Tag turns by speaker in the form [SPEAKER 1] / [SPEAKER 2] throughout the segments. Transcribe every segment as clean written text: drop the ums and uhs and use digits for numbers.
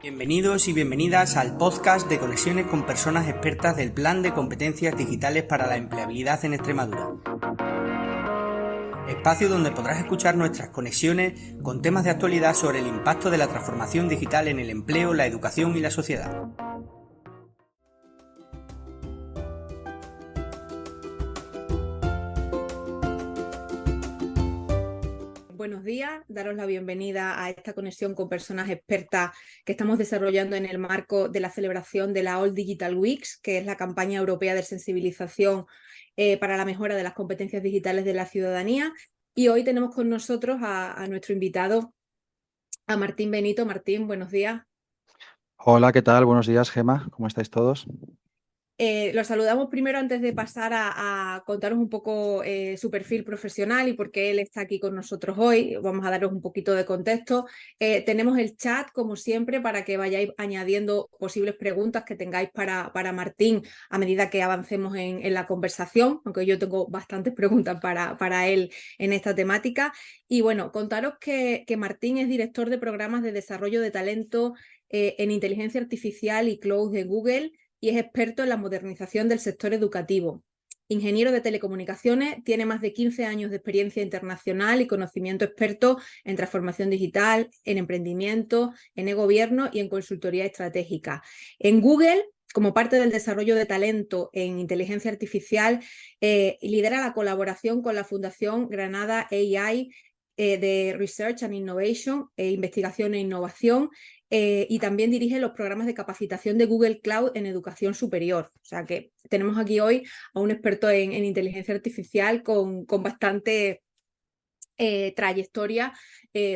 [SPEAKER 1] Bienvenidos y bienvenidas al podcast de conexiones con personas expertas del Plan de Competencias Digitales para la Empleabilidad en Extremadura. Espacio donde podrás escuchar nuestras conexiones con temas de actualidad sobre el impacto de la transformación digital en el empleo, la educación y la sociedad.
[SPEAKER 2] Buenos días, daros la bienvenida a esta conexión con personas expertas que estamos desarrollando en el marco de la celebración de la All Digital Weeks, que es la campaña europea de sensibilización para la mejora de las competencias digitales de la ciudadanía. Y hoy tenemos con nosotros a nuestro invitado, a Martín Benito. Martín, buenos días.
[SPEAKER 3] Hola, ¿qué tal? Buenos días, Gema. ¿Cómo estáis todos?
[SPEAKER 2] Los saludamos primero antes de pasar a contaros un poco su perfil profesional y por qué él está aquí con nosotros hoy. Vamos a daros un poquito de contexto. Tenemos el chat, como siempre, para que vayáis añadiendo posibles preguntas que tengáis para Martín a medida que avancemos en la conversación, aunque yo tengo bastantes preguntas para él en esta temática. Y bueno, contaros que Martín es director de programas de desarrollo de talento en inteligencia artificial y cloud de Google, y es experto en la modernización del sector educativo. Ingeniero de telecomunicaciones, tiene más de 15 años de experiencia internacional y conocimiento experto en transformación digital, en emprendimiento, en e-gobierno y en consultoría estratégica. En Google, como parte del desarrollo de talento en inteligencia artificial, lidera la colaboración con la Fundación Granada AI de Research and Innovation, investigación e innovación, y también dirige los programas de capacitación de Google Cloud en educación superior. O sea que tenemos aquí hoy a un experto en inteligencia artificial con bastante trayectoria,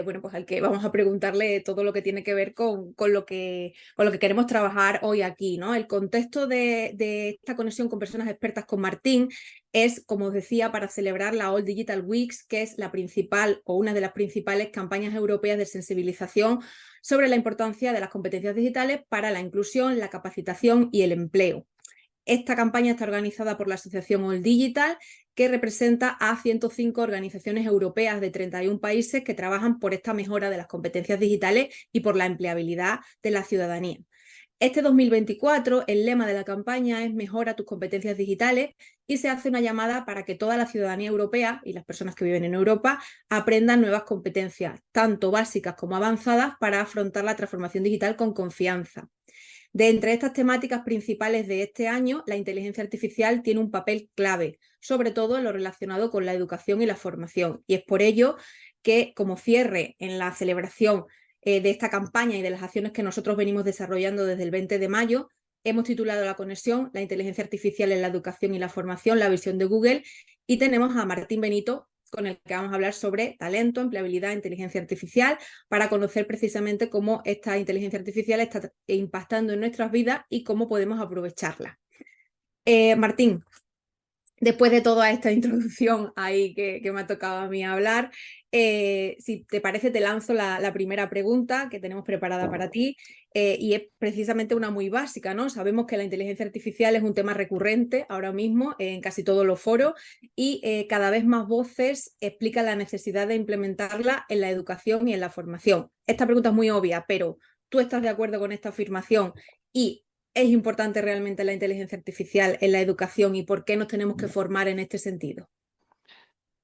[SPEAKER 2] bueno, pues al que vamos a preguntarle todo lo que tiene que ver con lo que queremos trabajar hoy aquí, ¿no? El contexto de esta conexión con personas expertas con Martín es, como os decía, para celebrar la All Digital Weeks, que es la principal o una de las principales campañas europeas de sensibilización sobre la importancia de las competencias digitales para la inclusión, la capacitación y el empleo. Esta campaña está organizada por la asociación All Digital, que representa a 105 organizaciones europeas de 31 países que trabajan por esta mejora de las competencias digitales y por la empleabilidad de la ciudadanía. Este 2024, el lema de la campaña es Mejora tus competencias digitales, y se hace una llamada para que toda la ciudadanía europea y las personas que viven en Europa aprendan nuevas competencias, tanto básicas como avanzadas, para afrontar la transformación digital con confianza. De entre estas temáticas principales de este año, la inteligencia artificial tiene un papel clave, sobre todo en lo relacionado con la educación y la formación. Y es por ello que, como cierre en la celebración de esta campaña y de las acciones que nosotros venimos desarrollando desde el 20 de mayo, hemos titulado la conexión La inteligencia artificial en la educación y la formación, la visión de Google, y tenemos a Martín Benito, con el que vamos a hablar sobre talento, empleabilidad e inteligencia artificial, para conocer precisamente cómo esta inteligencia artificial está impactando en nuestras vidas y cómo podemos aprovecharla. Martín, después de toda esta introducción ahí que me ha tocado a mí hablar, si te parece, te lanzo la primera pregunta que tenemos preparada para ti, y es precisamente una muy básica, ¿no? Sabemos que la inteligencia artificial es un tema recurrente ahora mismo en casi todos los foros, y cada vez más voces explican la necesidad de implementarla en la educación y en la formación. Esta pregunta es muy obvia, pero ¿tú estás de acuerdo con esta afirmación? Y ¿es importante realmente la inteligencia artificial en la educación y por qué nos tenemos que formar en este sentido?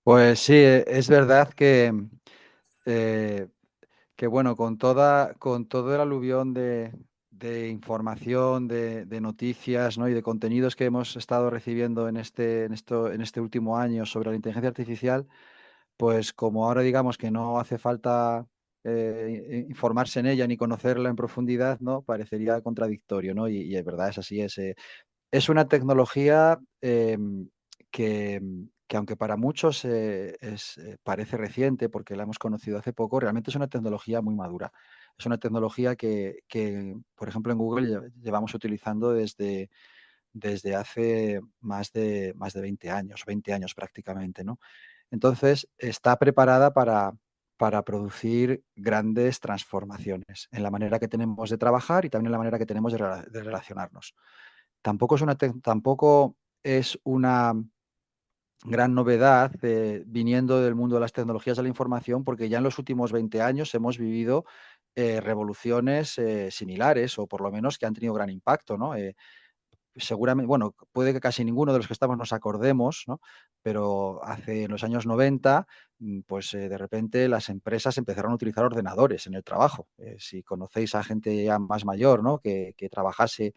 [SPEAKER 3] Pues sí, es verdad eh, que bueno, con todo el aluvión de información, de noticias, ¿no? Y de contenidos que hemos estado recibiendo en este último año sobre la inteligencia artificial, pues como ahora digamos que no hace falta informarse en ella ni conocerla en profundidad, ¿no? Parecería contradictorio, ¿no? Y es verdad, es así, es una tecnología que aunque para muchos parece reciente porque la hemos conocido hace poco, realmente es una tecnología muy madura. Es una tecnología que, por ejemplo, en Google llevamos utilizando desde hace más de 20 años prácticamente, ¿no? Entonces, está preparada para producir grandes transformaciones en la manera que tenemos de trabajar y también en la manera que tenemos de relacionarnos. Tampoco es una gran novedad viniendo del mundo de las tecnologías de la información, porque ya en los últimos 20 años hemos vivido revoluciones similares o por lo menos que han tenido gran impacto, ¿no? Seguramente, bueno, puede que casi ninguno de los que estamos nos acordemos, ¿no? Pero en los años 90, pues de repente las empresas empezaron a utilizar ordenadores en el trabajo. Si conocéis a gente ya más mayor, ¿no? Que trabajase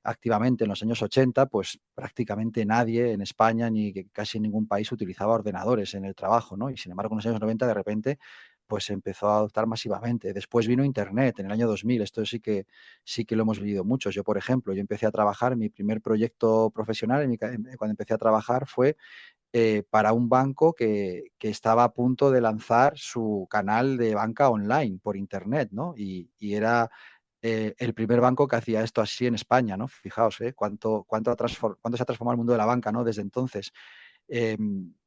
[SPEAKER 3] activamente en los años 80, pues prácticamente nadie en España ni que casi en ningún país utilizaba ordenadores en el trabajo, ¿no? Y sin embargo, en los años 90 de repente pues se empezó a adoptar masivamente. Después vino Internet en el año 2000. Esto sí que lo hemos vivido muchos. Yo, por ejemplo, yo empecé a trabajar, mi primer proyecto profesional cuando empecé a trabajar fue para un banco que estaba a punto de lanzar su canal de banca online por Internet, ¿no? Y era el primer banco que hacía esto así en España, ¿no? Fijaos, cuánto se ha transformado el mundo de la banca, ¿no? Desde entonces.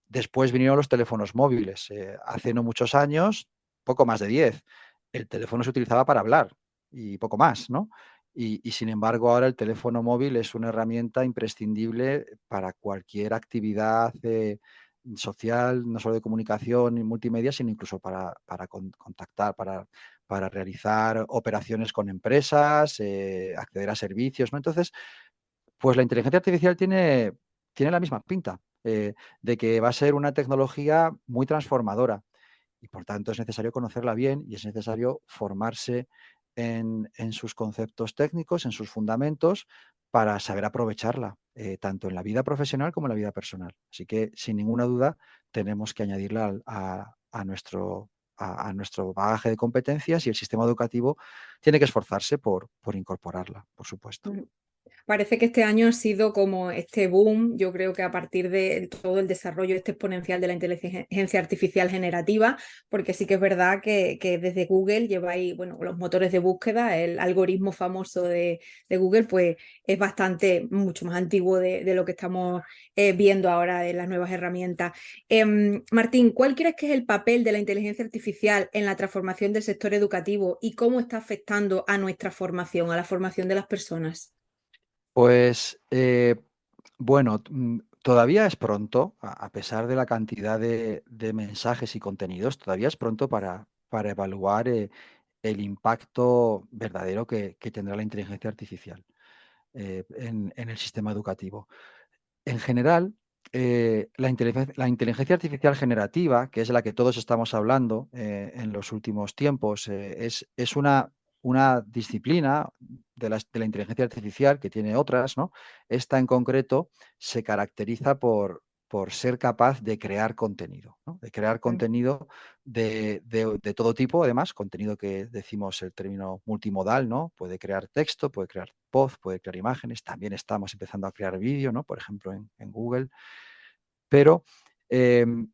[SPEAKER 3] Después vinieron los teléfonos móviles. Hace no muchos años, poco más de 10, el teléfono se utilizaba para hablar y poco más, ¿no? Y sin embargo, ahora el teléfono móvil es una herramienta imprescindible para cualquier actividad social, no solo de comunicación y multimedia, sino incluso para contactar, para realizar operaciones con empresas, acceder a servicios, ¿no? Entonces, pues la inteligencia artificial tiene la misma pinta, de que va a ser una tecnología muy transformadora y por tanto es necesario conocerla bien y es necesario formarse en sus conceptos técnicos, en sus fundamentos, para saber aprovecharla, tanto en la vida profesional como en la vida personal. Así que, sin ninguna duda, tenemos que añadirla a nuestro bagaje de competencias y el sistema educativo tiene que esforzarse por incorporarla, por supuesto.
[SPEAKER 2] Parece que este año ha sido como este boom, yo creo que a partir de todo el desarrollo este exponencial de la inteligencia artificial generativa, porque sí que es verdad que desde Google lleváis, bueno, los motores de búsqueda, el algoritmo famoso de Google, pues es bastante, mucho más antiguo de lo que estamos viendo ahora en las nuevas herramientas. Martín, ¿cuál crees que es el papel de la inteligencia artificial en la transformación del sector educativo y cómo está afectando a nuestra formación, a la formación de las personas?
[SPEAKER 3] Pues, bueno, todavía es pronto, a pesar de la cantidad de mensajes y contenidos, todavía es pronto para evaluar, el impacto verdadero que tendrá la inteligencia artificial, en el sistema educativo. En general, la inteligencia artificial generativa, que es la que todos estamos hablando, en los últimos tiempos, es una disciplina de la inteligencia artificial que tiene otras, ¿no? Esta en concreto se caracteriza por ser capaz de crear contenido, ¿no? De crear contenido de todo tipo, además, contenido que decimos el término multimodal, ¿no? Puede crear texto, puede crear voz, puede crear imágenes, también estamos empezando a crear vídeo, ¿no? Por ejemplo, en Google. Pero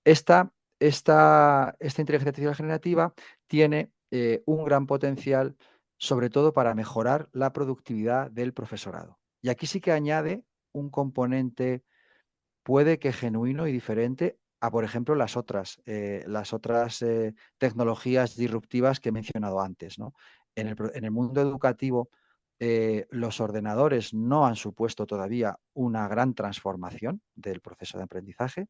[SPEAKER 3] esta inteligencia artificial generativa tiene un gran potencial, sobre todo para mejorar la productividad del profesorado. Y aquí sí que añade un componente, puede que genuino y diferente a, por ejemplo, las otras tecnologías disruptivas que he mencionado antes, ¿no? En el mundo educativo, los ordenadores no han supuesto todavía una gran transformación del proceso de aprendizaje,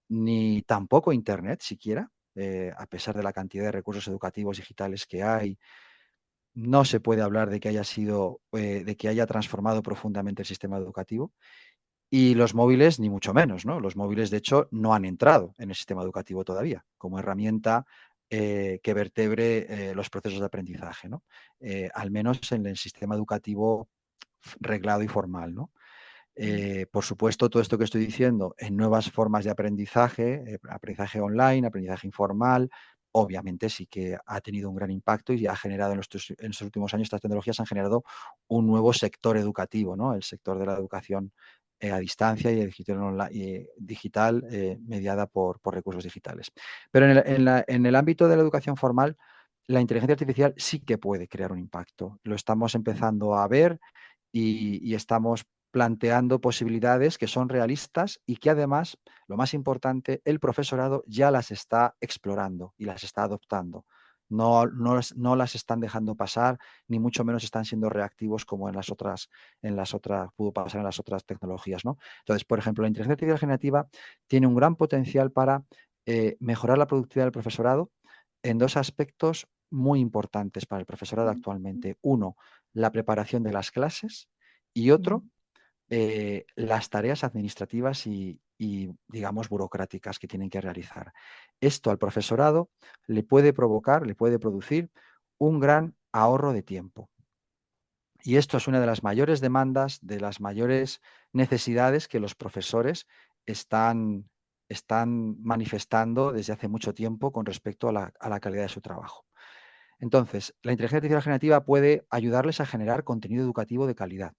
[SPEAKER 3] ni tampoco Internet siquiera, a pesar de la cantidad de recursos educativos digitales que hay, no se puede hablar de que haya transformado profundamente el sistema educativo. Y los móviles, ni mucho menos, ¿no? Los móviles, de hecho, no han entrado en el sistema educativo todavía, como herramienta que vertebre los procesos de aprendizaje, ¿no? Al menos en el sistema educativo reglado y formal, ¿no? Por supuesto, todo esto que estoy diciendo en nuevas formas de aprendizaje, aprendizaje online, aprendizaje informal, obviamente sí que ha tenido un gran impacto y ha generado en estos últimos años, estas tecnologías han generado un nuevo sector educativo, ¿no? El sector de la educación a distancia y digital, mediada por recursos digitales. Pero en el ámbito de la educación formal, la inteligencia artificial sí que puede crear un impacto. Lo estamos empezando a ver y estamos planteando posibilidades que son realistas y que además, lo más importante, el profesorado ya las está explorando y las está adoptando. No las están dejando pasar, ni mucho menos están siendo reactivos como pudo pasar en las otras tecnologías, ¿no? Entonces, por ejemplo, la inteligencia artificial generativa tiene un gran potencial para mejorar la productividad del profesorado en dos aspectos muy importantes para el profesorado actualmente. Uno, la preparación de las clases y otro, las tareas administrativas y, digamos, burocráticas que tienen que realizar. Esto al profesorado le puede provocar, le puede producir un gran ahorro de tiempo. Y esto es una de las mayores demandas, de las mayores necesidades que los profesores están manifestando desde hace mucho tiempo con respecto a la calidad de su trabajo. Entonces, la inteligencia artificial generativa puede ayudarles a generar contenido educativo de calidad,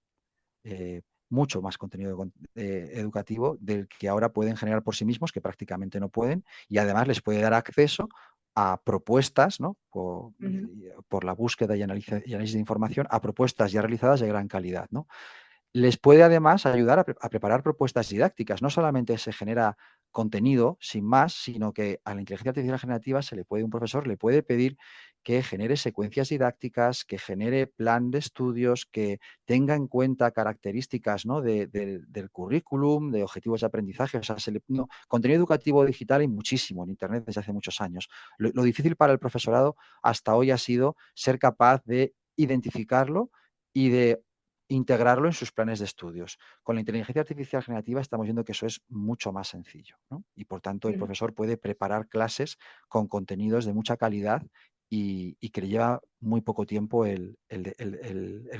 [SPEAKER 3] mucho más contenido educativo del que ahora pueden generar por sí mismos, que prácticamente no pueden, y además les puede dar acceso a propuestas, ¿no?
[SPEAKER 2] Ujú,
[SPEAKER 3] Por la búsqueda y análisis de información, a propuestas ya realizadas de gran calidad, ¿no? Les puede además ayudar a preparar propuestas didácticas. No solamente se genera contenido sin más, sino que a la inteligencia artificial generativa un profesor le puede pedir que genere secuencias didácticas, que genere plan de estudios, que tenga en cuenta características, ¿no? Del currículum, de objetivos de aprendizaje. O sea, no, contenido educativo digital hay muchísimo en Internet desde hace muchos años. Lo difícil para el profesorado hasta hoy ha sido ser capaz de identificarlo y de integrarlo en sus planes de estudios. Con la inteligencia artificial generativa estamos viendo que eso es mucho más sencillo, ¿no? Y por tanto el
[SPEAKER 2] ujú.
[SPEAKER 3] profesor puede preparar clases con contenidos de mucha calidad y que le lleva muy poco tiempo el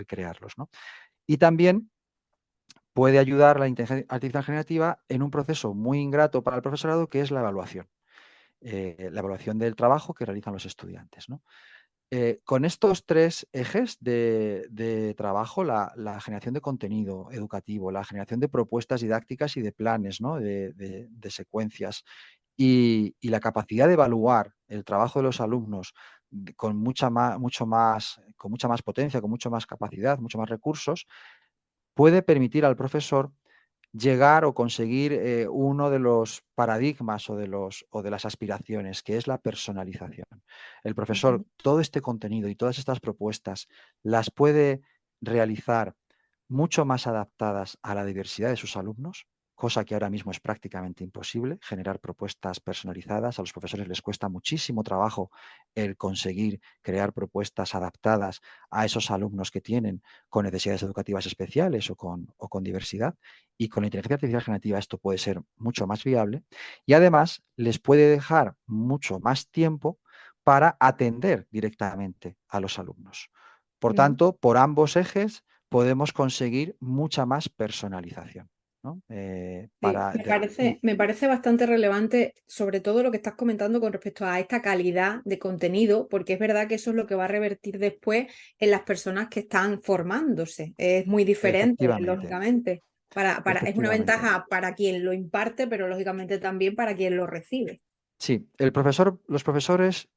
[SPEAKER 3] crearlos, ¿no? Y también puede ayudar la inteligencia artificial generativa en un proceso muy ingrato para el profesorado, que es la evaluación del trabajo que realizan los estudiantes, ¿no? Con estos tres ejes de trabajo, la generación de contenido educativo, la generación de propuestas didácticas y de planes, ¿no? de secuencias y la capacidad de evaluar el trabajo de los alumnos con mucha más potencia, con mucha más capacidad, mucho más recursos, puede permitir al profesor llegar o conseguir uno de los paradigmas o de las aspiraciones, que es la personalización. El profesor,
[SPEAKER 2] Ujú.
[SPEAKER 3] todo este contenido y todas estas propuestas las puede realizar mucho más adaptadas a la diversidad de sus alumnos, cosa que ahora mismo es prácticamente imposible. Generar propuestas personalizadas, a los profesores les cuesta muchísimo trabajo el conseguir crear propuestas adaptadas a esos alumnos que tienen con necesidades educativas especiales o con diversidad. Y con la inteligencia artificial generativa esto puede ser mucho más viable y además les puede dejar mucho más tiempo para atender directamente a los alumnos. Por
[SPEAKER 2] Ujú.
[SPEAKER 3] tanto, por ambos ejes podemos conseguir mucha más personalización, ¿no?
[SPEAKER 2] Sí, me parece bastante relevante, sobre todo lo que estás comentando con respecto a esta calidad de contenido, porque es verdad que eso es lo que va a revertir después en las personas que están formándose. Es muy diferente,
[SPEAKER 3] Efectivamente,
[SPEAKER 2] lógicamente. Es una
[SPEAKER 3] efectivamente.
[SPEAKER 2] ventaja para quien lo imparte, pero lógicamente también para quien lo recibe.
[SPEAKER 3] Sí, los profesores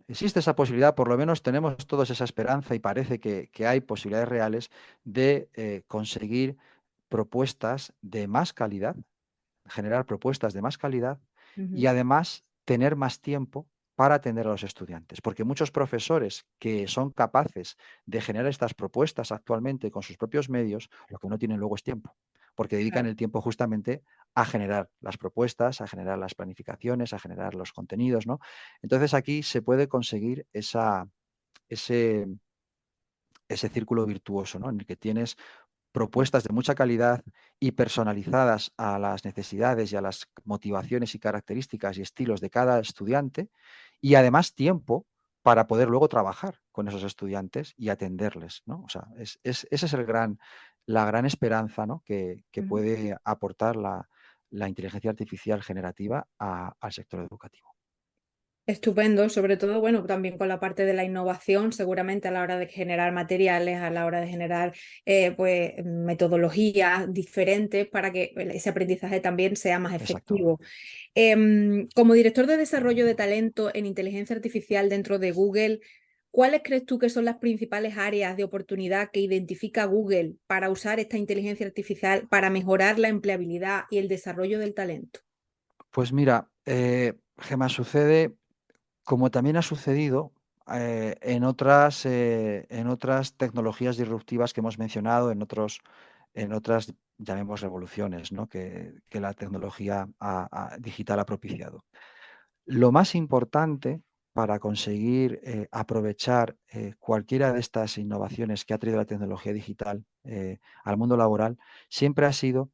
[SPEAKER 3] existe esa posibilidad, por lo menos tenemos todos esa esperanza y parece que hay posibilidades reales de conseguir propuestas de más calidad, generar propuestas de más calidad y
[SPEAKER 2] Ujú.
[SPEAKER 3] además tener más tiempo para atender a los estudiantes, porque muchos profesores que son capaces de generar estas propuestas actualmente con sus propios medios, lo que no tienen luego es tiempo, porque dedican
[SPEAKER 2] Claro.
[SPEAKER 3] el tiempo justamente a generar las propuestas, a generar las planificaciones, a generar los contenidos, ¿no? Entonces aquí se puede conseguir ese, ese círculo virtuoso, ¿no? En el que tienes propuestas de mucha calidad y personalizadas a las necesidades y a las motivaciones y características y estilos de cada estudiante y además tiempo para poder luego trabajar con esos estudiantes y atenderles, ¿no? O sea, esa es la gran esperanza, ¿no? que
[SPEAKER 2] Ujú.
[SPEAKER 3] puede aportar la inteligencia artificial generativa al sector educativo.
[SPEAKER 2] Estupendo, sobre todo, bueno, también con la parte de la innovación, seguramente a la hora de generar materiales, a la hora de generar pues metodologías diferentes para que ese aprendizaje también sea más
[SPEAKER 3] Exacto.
[SPEAKER 2] efectivo. Como director de desarrollo de talento en inteligencia artificial dentro de Google, ¿cuáles crees tú que son las principales áreas de oportunidad que identifica Google para usar esta inteligencia artificial para mejorar la empleabilidad y el desarrollo del talento?
[SPEAKER 3] Pues mira, Gemma, sucede como también ha sucedido en otras tecnologías disruptivas que hemos mencionado, en otras, llamemos revoluciones, ¿no? que la tecnología digital ha propiciado. Lo más importante para conseguir aprovechar cualquiera de estas innovaciones que ha traído la tecnología digital al mundo laboral, siempre ha sido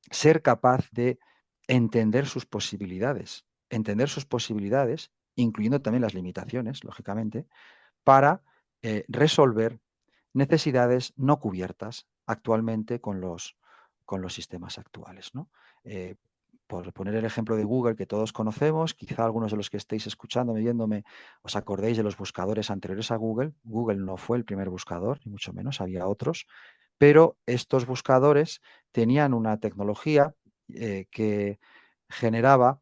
[SPEAKER 3] ser capaz de entender sus posibilidades, incluyendo también las limitaciones, lógicamente, para resolver necesidades no cubiertas actualmente con los sistemas actuales, ¿no? Por poner el ejemplo de Google que todos conocemos, quizá algunos de los que estéis escuchándome, viéndome, os acordéis de los buscadores anteriores a Google. Google no fue el primer buscador, ni mucho menos, había otros, pero estos buscadores tenían una tecnología que generaba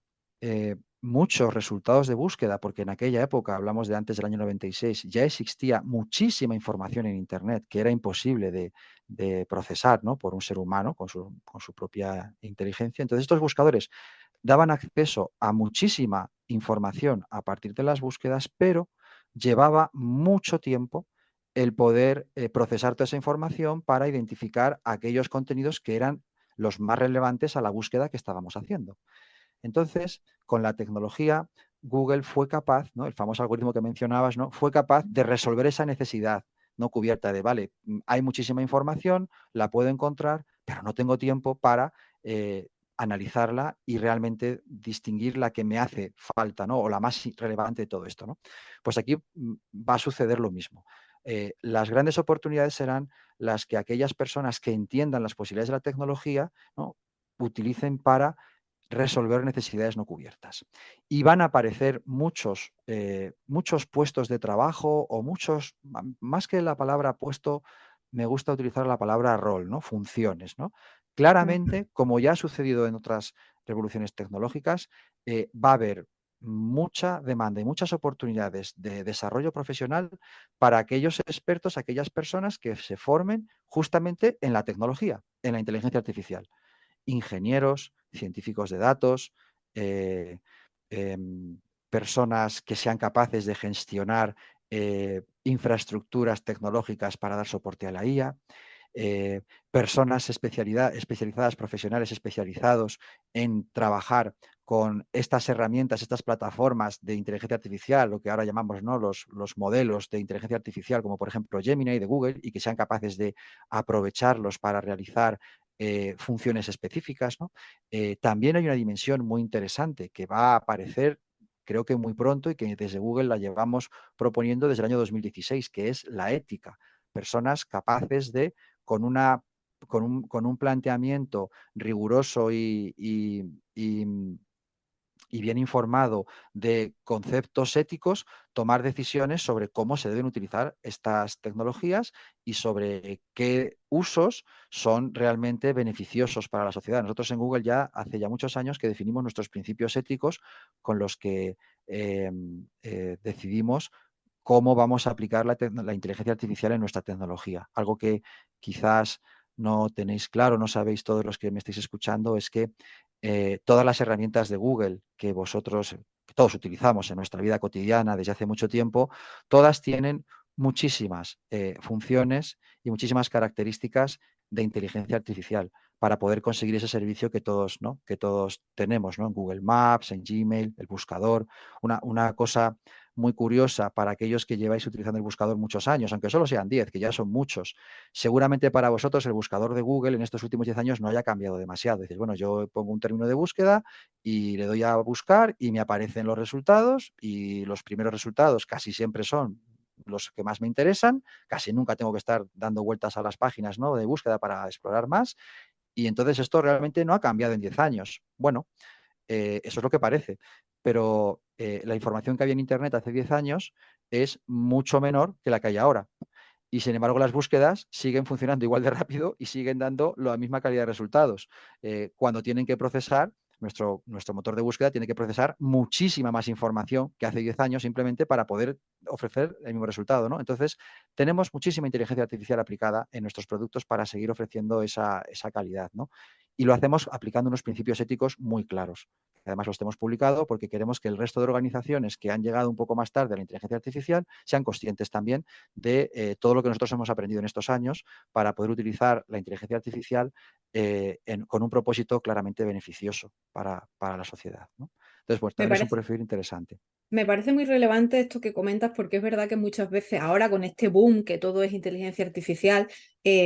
[SPEAKER 3] muchos resultados de búsqueda, porque en aquella época, hablamos de antes del año 96, ya existía muchísima información en Internet que era imposible de procesar, ¿no?, por un ser humano con su propia inteligencia. Entonces, estos buscadores daban acceso a muchísima información a partir de las búsquedas, pero llevaba mucho tiempo el poder procesar toda esa información para identificar aquellos contenidos que eran los más relevantes a la búsqueda que estábamos haciendo. Entonces, con la tecnología, Google fue capaz, ¿no?, el famoso algoritmo que mencionabas, ¿no?, fue capaz de resolver esa necesidad no cubierta de, vale, hay muchísima información, la puedo encontrar, pero no tengo tiempo para analizarla y realmente distinguir la que me hace falta, ¿no?, o la más relevante de todo esto, ¿no? Pues aquí va a suceder lo mismo. Las grandes oportunidades serán las que aquellas personas que entiendan las posibilidades de la tecnología, ¿no?, utilicen para resolver necesidades no cubiertas. Y van a aparecer muchos puestos de trabajo o más que la palabra puesto, me gusta utilizar la palabra rol, ¿no?, funciones, ¿no? Claramente, como ya ha sucedido en otras revoluciones tecnológicas, va a haber mucha demanda y muchas oportunidades de desarrollo profesional para aquellos expertos, aquellas personas que se formen justamente en la tecnología, en la inteligencia artificial. Ingenieros, científicos de datos, eh, personas que sean capaces de gestionar infraestructuras tecnológicas para dar soporte a la IA, personas especializadas, profesionales especializados en trabajar con estas herramientas, estas plataformas de inteligencia artificial, lo que ahora llamamos, ¿no?, los modelos de inteligencia artificial, como por ejemplo Gemini de Google, y que sean capaces de aprovecharlos para realizar funciones específicas, ¿no? También hay una dimensión muy interesante que va a aparecer, creo que muy pronto, y que desde Google la llevamos proponiendo desde el año 2016, que es la ética. Personas capaces de, con un planteamiento riguroso y bien informado de conceptos éticos, tomar decisiones sobre cómo se deben utilizar estas tecnologías y sobre qué usos son realmente beneficiosos para la sociedad. Nosotros en Google ya hace ya muchos años que definimos nuestros principios éticos con los que decidimos cómo vamos a aplicar la inteligencia artificial en nuestra tecnología. Algo que quizás no tenéis claro, no sabéis todos los que me estáis escuchando, es que todas las herramientas de Google que todos utilizamos en nuestra vida cotidiana desde hace mucho tiempo, todas tienen muchísimas funciones y muchísimas características de inteligencia artificial para poder conseguir ese servicio que todos, ¿no?, que todos tenemos, ¿no?, en Google Maps, en Gmail, el buscador. Una cosa muy curiosa para aquellos que lleváis utilizando el buscador muchos años, aunque solo sean 10, que ya son muchos. Seguramente para vosotros el buscador de Google en estos últimos 10 años no haya cambiado demasiado. Dices, bueno, yo pongo un término de búsqueda y le doy a buscar y me aparecen los resultados, y los primeros resultados casi siempre son los que más me interesan, casi nunca tengo que estar dando vueltas a las páginas, ¿no?, de búsqueda para explorar más, y entonces esto realmente no ha cambiado en 10 años. Bueno, eso es lo que parece, pero la información que había en Internet hace 10 años es mucho menor que la que hay ahora. Y sin embargo, las búsquedas siguen funcionando igual de rápido y siguen dando la misma calidad de resultados. Cuando tienen que procesar, nuestro motor de búsqueda tiene que procesar muchísima más información que hace 10 años simplemente para poder ofrecer el mismo resultado, ¿no? Entonces, tenemos muchísima inteligencia artificial aplicada en nuestros productos para seguir ofreciendo esa calidad, ¿no? Y lo hacemos aplicando unos principios éticos muy claros. Además, los hemos publicado porque queremos que el resto de organizaciones que han llegado un poco más tarde a la inteligencia artificial sean conscientes también de todo lo que nosotros hemos aprendido en estos años para poder utilizar la inteligencia artificial con un propósito claramente beneficioso para la sociedad, ¿no? Entonces, pues
[SPEAKER 2] Me
[SPEAKER 3] también es un
[SPEAKER 2] parece,
[SPEAKER 3] perfil interesante.
[SPEAKER 2] Me parece muy relevante esto que comentas porque es verdad que muchas veces ahora con este boom que todo es inteligencia artificial,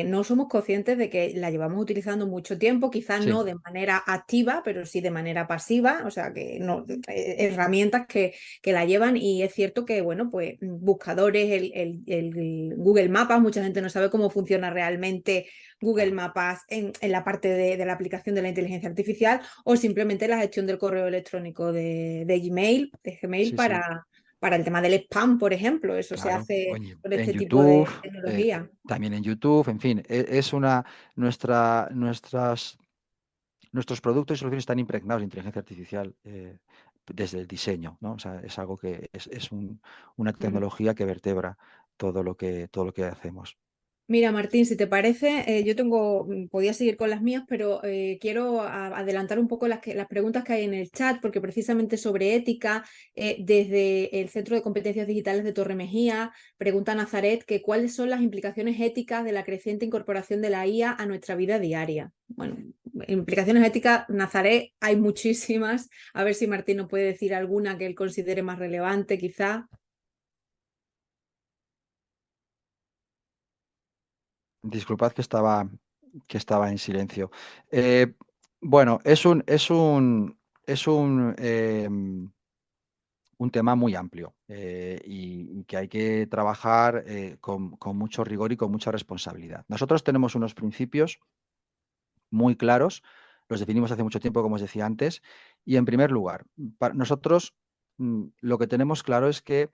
[SPEAKER 2] no somos conscientes de que la llevamos utilizando mucho tiempo, quizás
[SPEAKER 3] Sí,
[SPEAKER 2] no de manera activa, pero sí de manera pasiva, o sea, que no, herramientas que la llevan y es cierto que, bueno, pues buscadores, el Google Maps, mucha gente no sabe cómo funciona realmente Google
[SPEAKER 3] claro.
[SPEAKER 2] Maps en la parte de la aplicación de la inteligencia artificial o simplemente la gestión del correo electrónico de Gmail
[SPEAKER 3] Sí, sí,
[SPEAKER 2] para el tema del spam, por ejemplo. Eso se
[SPEAKER 3] claro. O
[SPEAKER 2] hace con
[SPEAKER 3] en
[SPEAKER 2] este tipo
[SPEAKER 3] YouTube,
[SPEAKER 2] de
[SPEAKER 3] eh,
[SPEAKER 2] tecnología.
[SPEAKER 3] también en YouTube, en fin, es una, nuestros productos y soluciones están impregnados de inteligencia artificial desde el diseño, ¿no? O sea, es algo que una
[SPEAKER 2] Mm.
[SPEAKER 3] tecnología que vertebra todo lo que hacemos.
[SPEAKER 2] Mira, Martín, si te parece, yo tengo, podía seguir con las mías, pero quiero adelantar un poco las preguntas que hay en el chat, porque precisamente sobre ética, desde el Centro de Competencias Digitales de Torre Mejía, pregunta Nazaret que cuáles son las implicaciones éticas de la creciente incorporación de la IA a nuestra vida diaria. Bueno, implicaciones éticas, Nazaret, hay muchísimas. A ver si Martín nos puede decir alguna que él considere más relevante, quizá.
[SPEAKER 3] Disculpad que estaba en silencio. Eh, bueno, es un tema muy amplio y que hay que trabajar con mucho rigor y con mucha responsabilidad. Nosotros tenemos unos principios muy claros, los definimos hace mucho tiempo, como os decía antes, y en primer lugar, para nosotros lo que tenemos claro es que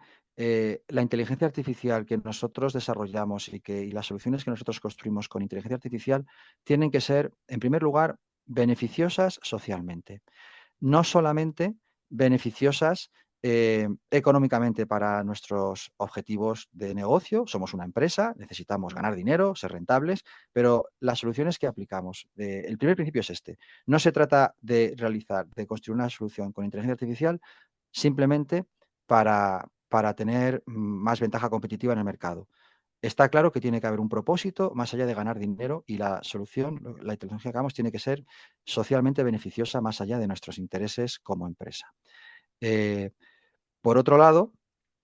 [SPEAKER 3] la inteligencia artificial que nosotros desarrollamos y las soluciones que nosotros construimos con inteligencia artificial tienen que ser, en primer lugar, beneficiosas socialmente, no solamente beneficiosas económicamente para nuestros objetivos de negocio. Somos una empresa, necesitamos ganar dinero, ser rentables, pero las soluciones que aplicamos, el primer principio es este. No se trata de construir una solución con inteligencia artificial simplemente para tener más ventaja competitiva en el mercado. Está claro que tiene que haber un propósito más allá de ganar dinero y la solución, la tecnología que hagamos tiene que ser socialmente beneficiosa más allá de nuestros intereses como empresa. Eh, por otro lado,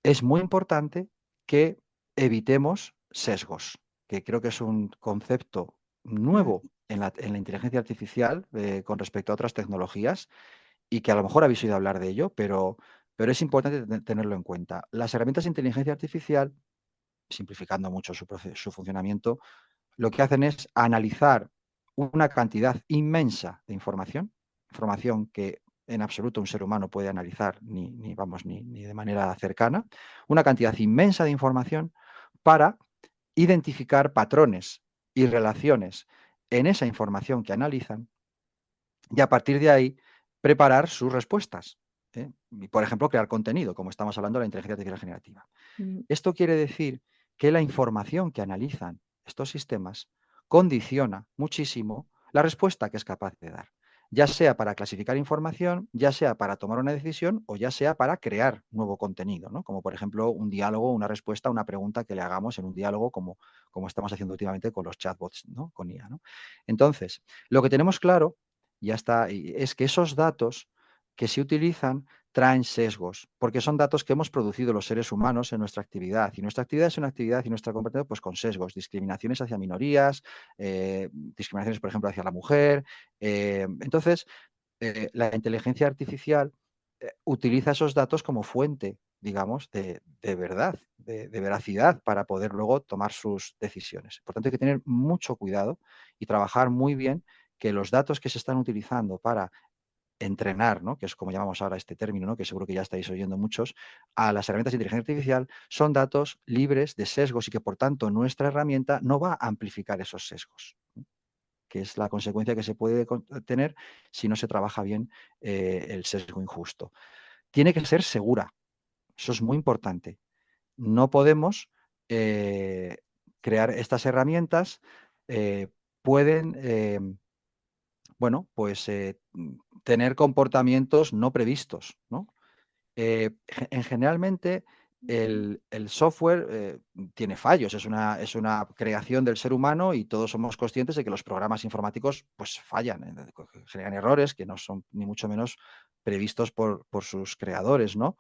[SPEAKER 3] es muy importante que evitemos sesgos, que creo que es un concepto
[SPEAKER 2] Mm.
[SPEAKER 3] nuevo en la inteligencia artificial con respecto a otras tecnologías y que a lo mejor habéis oído hablar de ello, pero es importante tenerlo en cuenta. Las herramientas de inteligencia artificial, simplificando mucho su funcionamiento, lo que hacen es analizar una cantidad inmensa de información que en absoluto un ser humano puede analizar ni de manera cercana, una cantidad inmensa de información para identificar patrones y relaciones en esa información que analizan y a partir de ahí preparar sus respuestas. Y, por ejemplo, crear contenido, como estamos hablando de la inteligencia artificial generativa.
[SPEAKER 2] Mm.
[SPEAKER 3] Esto quiere decir que la información que analizan estos sistemas condiciona muchísimo la respuesta que es capaz de dar, ya sea para clasificar información, ya sea para tomar una decisión o ya sea para crear nuevo contenido, ¿no? Como por ejemplo un diálogo, una respuesta a una pregunta que le hagamos en un diálogo como estamos haciendo últimamente con los chatbots, ¿no? Con IA, ¿no? Entonces, lo que tenemos claro ya está, es que esos datos que se utilizan traen sesgos, porque son datos que hemos producido los seres humanos en nuestra actividad. Y nuestra actividad es una actividad y nuestra competencia pues con sesgos, discriminaciones hacia minorías, discriminaciones, por ejemplo, hacia la mujer. Entonces, la inteligencia artificial utiliza esos datos como fuente, digamos, de verdad, de veracidad para poder luego tomar sus decisiones. Por tanto, hay que tener mucho cuidado y trabajar muy bien que los datos que se están utilizando para entrenar, ¿no? Que es como llamamos ahora este término, ¿no? Que seguro que ya estáis oyendo muchos, a las herramientas de inteligencia artificial, son datos libres de sesgos y que por tanto nuestra herramienta no va a amplificar esos sesgos, que es la consecuencia que se puede tener si no se trabaja bien el sesgo injusto. Tiene que ser segura, eso es muy importante. No podemos crear estas herramientas, pueden bueno, pues tener comportamientos no previstos, ¿no? Generalmente el software tiene fallos, es una creación del ser humano y todos somos conscientes de que los programas informáticos pues fallan, generan errores que no son ni mucho menos previstos por sus creadores, ¿no?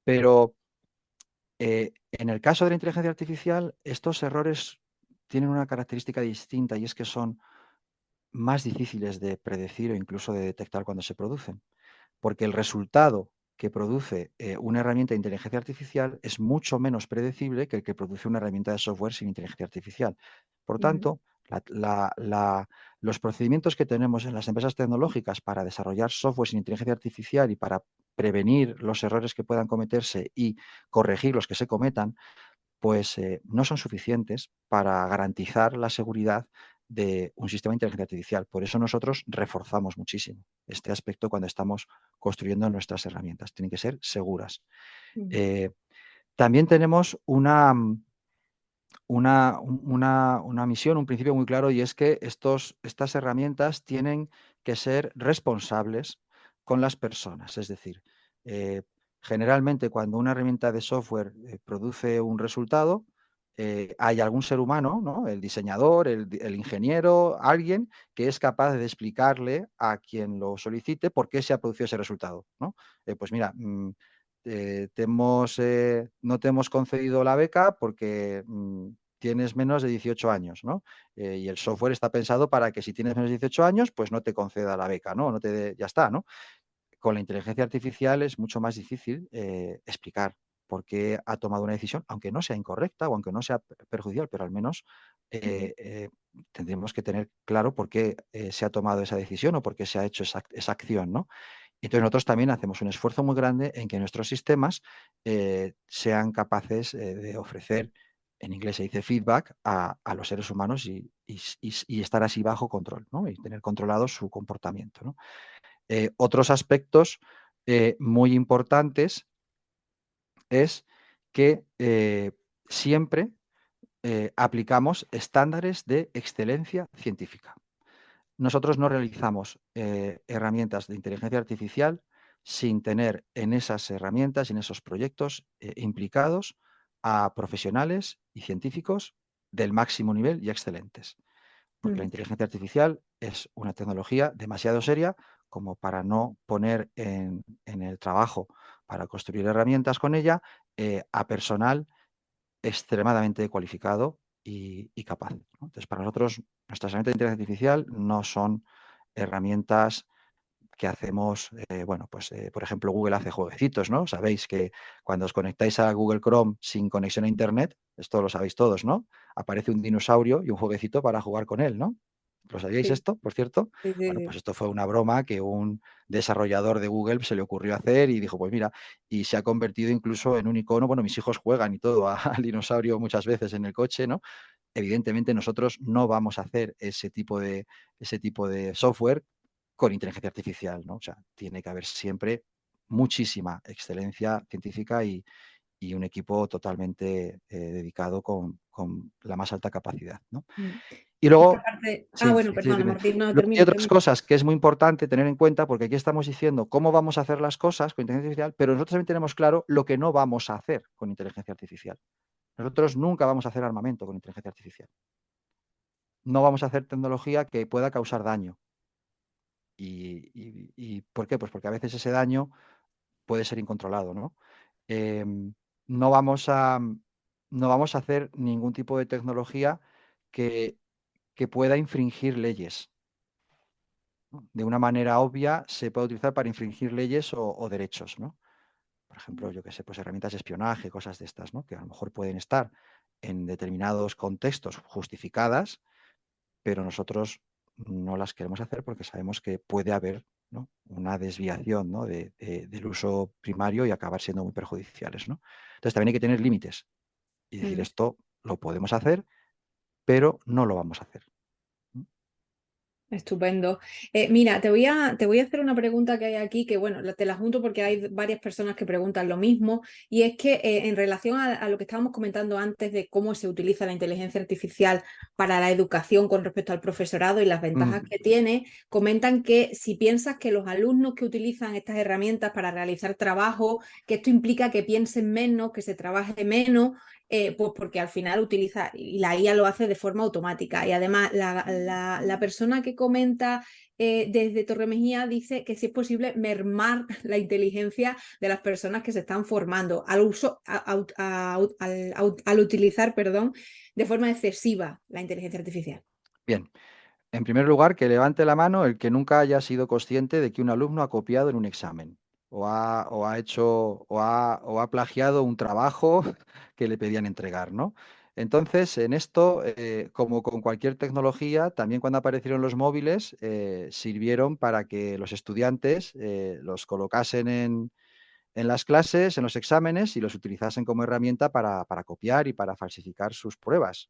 [SPEAKER 3] Pero en el caso de la inteligencia artificial, estos errores tienen una característica distinta y es que son más difíciles de predecir o incluso de detectar cuando se producen, porque el resultado que produce una herramienta de inteligencia artificial es mucho menos predecible que el que produce una herramienta de software sin inteligencia artificial. Por
[SPEAKER 2] Ujú,
[SPEAKER 3] tanto, los procedimientos que tenemos en las empresas tecnológicas para desarrollar software sin inteligencia artificial y para prevenir los errores que puedan cometerse y corregir los que se cometan, pues no son suficientes para garantizar la seguridad de un sistema de inteligencia artificial. Por eso nosotros reforzamos muchísimo este aspecto cuando estamos construyendo nuestras herramientas. Tienen que ser seguras.
[SPEAKER 2] ujú,
[SPEAKER 3] Eh, También tenemos una misión, un principio muy claro, y es que estas herramientas tienen que ser responsables con las personas. Es decir, eh, generalmente cuando una herramienta de software produce un resultado, hay algún ser humano, ¿no? El diseñador, el ingeniero, alguien que es capaz de explicarle a quien lo solicite por qué se ha producido ese resultado, ¿no? Pues mira, no te hemos concedido la beca porque tienes menos de 18 años, ¿no? Y el software está pensado para que si tienes menos de 18 años, pues no te conceda la beca, ¿no? Ya está, ¿no? Con la inteligencia artificial es mucho más difícil explicar por qué ha tomado una decisión, aunque no sea incorrecta o aunque no sea perjudicial, pero al menos
[SPEAKER 2] ujú,
[SPEAKER 3] tendremos que tener claro por qué se ha tomado esa decisión o por qué se ha hecho esa acción, ¿no? Entonces nosotros también hacemos un esfuerzo muy grande en que nuestros sistemas sean capaces de ofrecer, en inglés se dice feedback, a los seres humanos y estar así bajo control, ¿no? Y tener controlado su comportamiento, ¿no? Otros aspectos muy importantes es que siempre aplicamos estándares de excelencia científica. Nosotros no realizamos herramientas de inteligencia artificial sin tener en esas herramientas y en esos proyectos implicados a profesionales y científicos del máximo nivel y excelentes. Porque la
[SPEAKER 2] ujú,
[SPEAKER 3] inteligencia artificial es una tecnología demasiado seria como para no poner en el trabajo para construir herramientas con ella a personal extremadamente cualificado y capaz, ¿no? Entonces, para nosotros, nuestras herramientas de inteligencia artificial no son herramientas que hacemos, bueno, pues, por ejemplo, Google hace jueguecitos, ¿no? Sabéis que cuando os conectáis a Google Chrome sin conexión a Internet, esto lo sabéis todos, ¿no? Aparece un dinosaurio y un jueguecito para jugar con él, ¿no? ¿Lo sabíais
[SPEAKER 2] sí,
[SPEAKER 3] esto, por cierto?
[SPEAKER 2] sí, sí,
[SPEAKER 3] Bueno, pues
[SPEAKER 2] sí.
[SPEAKER 3] esto fue una broma que un desarrollador de Google se le ocurrió hacer y dijo, pues mira, y se ha convertido incluso en un icono. Bueno, mis hijos juegan y todo al dinosaurio muchas veces en el coche, ¿no? Evidentemente nosotros no vamos a hacer ese tipo de software con inteligencia artificial, ¿no? O sea, tiene que haber siempre muchísima excelencia científica y un equipo totalmente dedicado con la más alta capacidad, ¿no?
[SPEAKER 2] Mm.
[SPEAKER 3] Y
[SPEAKER 2] Esta
[SPEAKER 3] luego,
[SPEAKER 2] parte. Ah,
[SPEAKER 3] sí,
[SPEAKER 2] bueno,
[SPEAKER 3] sí,
[SPEAKER 2] perdona,
[SPEAKER 3] dime.
[SPEAKER 2] Martín, no,
[SPEAKER 3] Luego hay
[SPEAKER 2] termina,
[SPEAKER 3] otras
[SPEAKER 2] termina.
[SPEAKER 3] cosas que es muy importante tener en cuenta, porque aquí estamos diciendo cómo vamos a hacer las cosas con inteligencia artificial, pero nosotros también tenemos claro lo que no vamos a hacer con inteligencia artificial. Nosotros nunca vamos a hacer armamento con inteligencia artificial. No vamos a hacer tecnología que pueda causar daño. ¿Y por qué? Pues porque a veces ese daño puede ser incontrolado, ¿no? Em, no vamos a no vamos a hacer ningún tipo de tecnología que pueda infringir leyes, ¿no? De una manera obvia se puede utilizar para infringir leyes o derechos, ¿no? Por ejemplo, yo qué sé, pues herramientas de espionaje, cosas de estas, ¿no? Que a lo mejor pueden estar en determinados contextos justificadas, pero nosotros no las queremos hacer porque sabemos que puede haber, ¿no?, una desviación, ¿no?, del uso primario y acabar siendo muy perjudiciales, ¿no? Entonces también hay que tener límites y decir
[SPEAKER 2] Mm.
[SPEAKER 3] esto lo podemos hacer, pero no lo vamos a hacer.
[SPEAKER 2] Estupendo. Mira, te voy a hacer una pregunta que hay aquí, que bueno, te la junto porque hay varias personas que preguntan lo mismo, y es que en relación a lo que estábamos comentando antes de cómo se utiliza la inteligencia artificial para la educación con respecto al profesorado y las ventajas
[SPEAKER 3] Mm,
[SPEAKER 2] que tiene, comentan que si piensas que los alumnos que utilizan estas herramientas para realizar trabajo, que esto implica que piensen menos, que se trabaje menos, pues porque al final utiliza, y la IA lo hace de forma automática. Y además la persona que comenta desde Torremejía dice que si es posible mermar la inteligencia de las personas que se están formando al uso, al utilizar, perdón, de forma excesiva la inteligencia artificial.
[SPEAKER 3] Bien, en primer lugar, que levante la mano el que nunca haya sido consciente de que un alumno ha copiado en un examen o ha hecho o ha plagiado un trabajo que le pedían entregar, ¿no? Entonces, en esto, como con cualquier tecnología, también cuando aparecieron los móviles, sirvieron para que los estudiantes los colocasen en las clases, en los exámenes y los utilizasen como herramienta para copiar y para falsificar sus pruebas.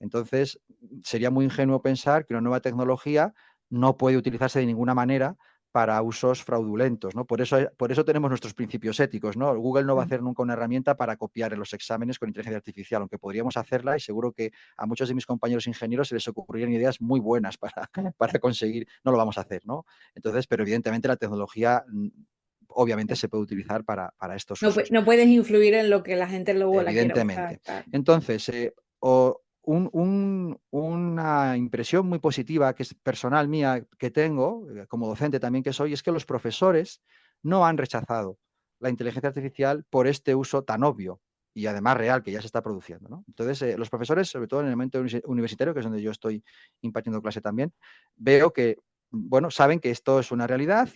[SPEAKER 3] Entonces, sería muy ingenuo pensar que una nueva tecnología no puede utilizarse de ninguna manera para usos fraudulentos, ¿no? Por eso tenemos nuestros principios éticos, ¿no? Google no va a hacer nunca una herramienta para copiar en los exámenes con inteligencia artificial, aunque podríamos hacerla y seguro que a muchos de mis compañeros ingenieros se les ocurrirían ideas muy buenas para conseguir, no lo vamos a hacer, ¿no? Entonces, pero evidentemente la tecnología obviamente se puede utilizar para estos
[SPEAKER 2] No,
[SPEAKER 3] usos.
[SPEAKER 2] no puedes influir en lo que la gente luego la quiera usar.
[SPEAKER 3] Evidentemente.
[SPEAKER 2] Claro.
[SPEAKER 3] Entonces, una impresión muy positiva, que es personal mía, que tengo, como docente también que soy, es que los profesores no han rechazado la inteligencia artificial por este uso tan obvio y además real que ya se está produciendo, ¿no? Entonces, los profesores, sobre todo en el momento universitario, que es donde yo estoy impartiendo clase también, veo que, bueno, saben que esto es una realidad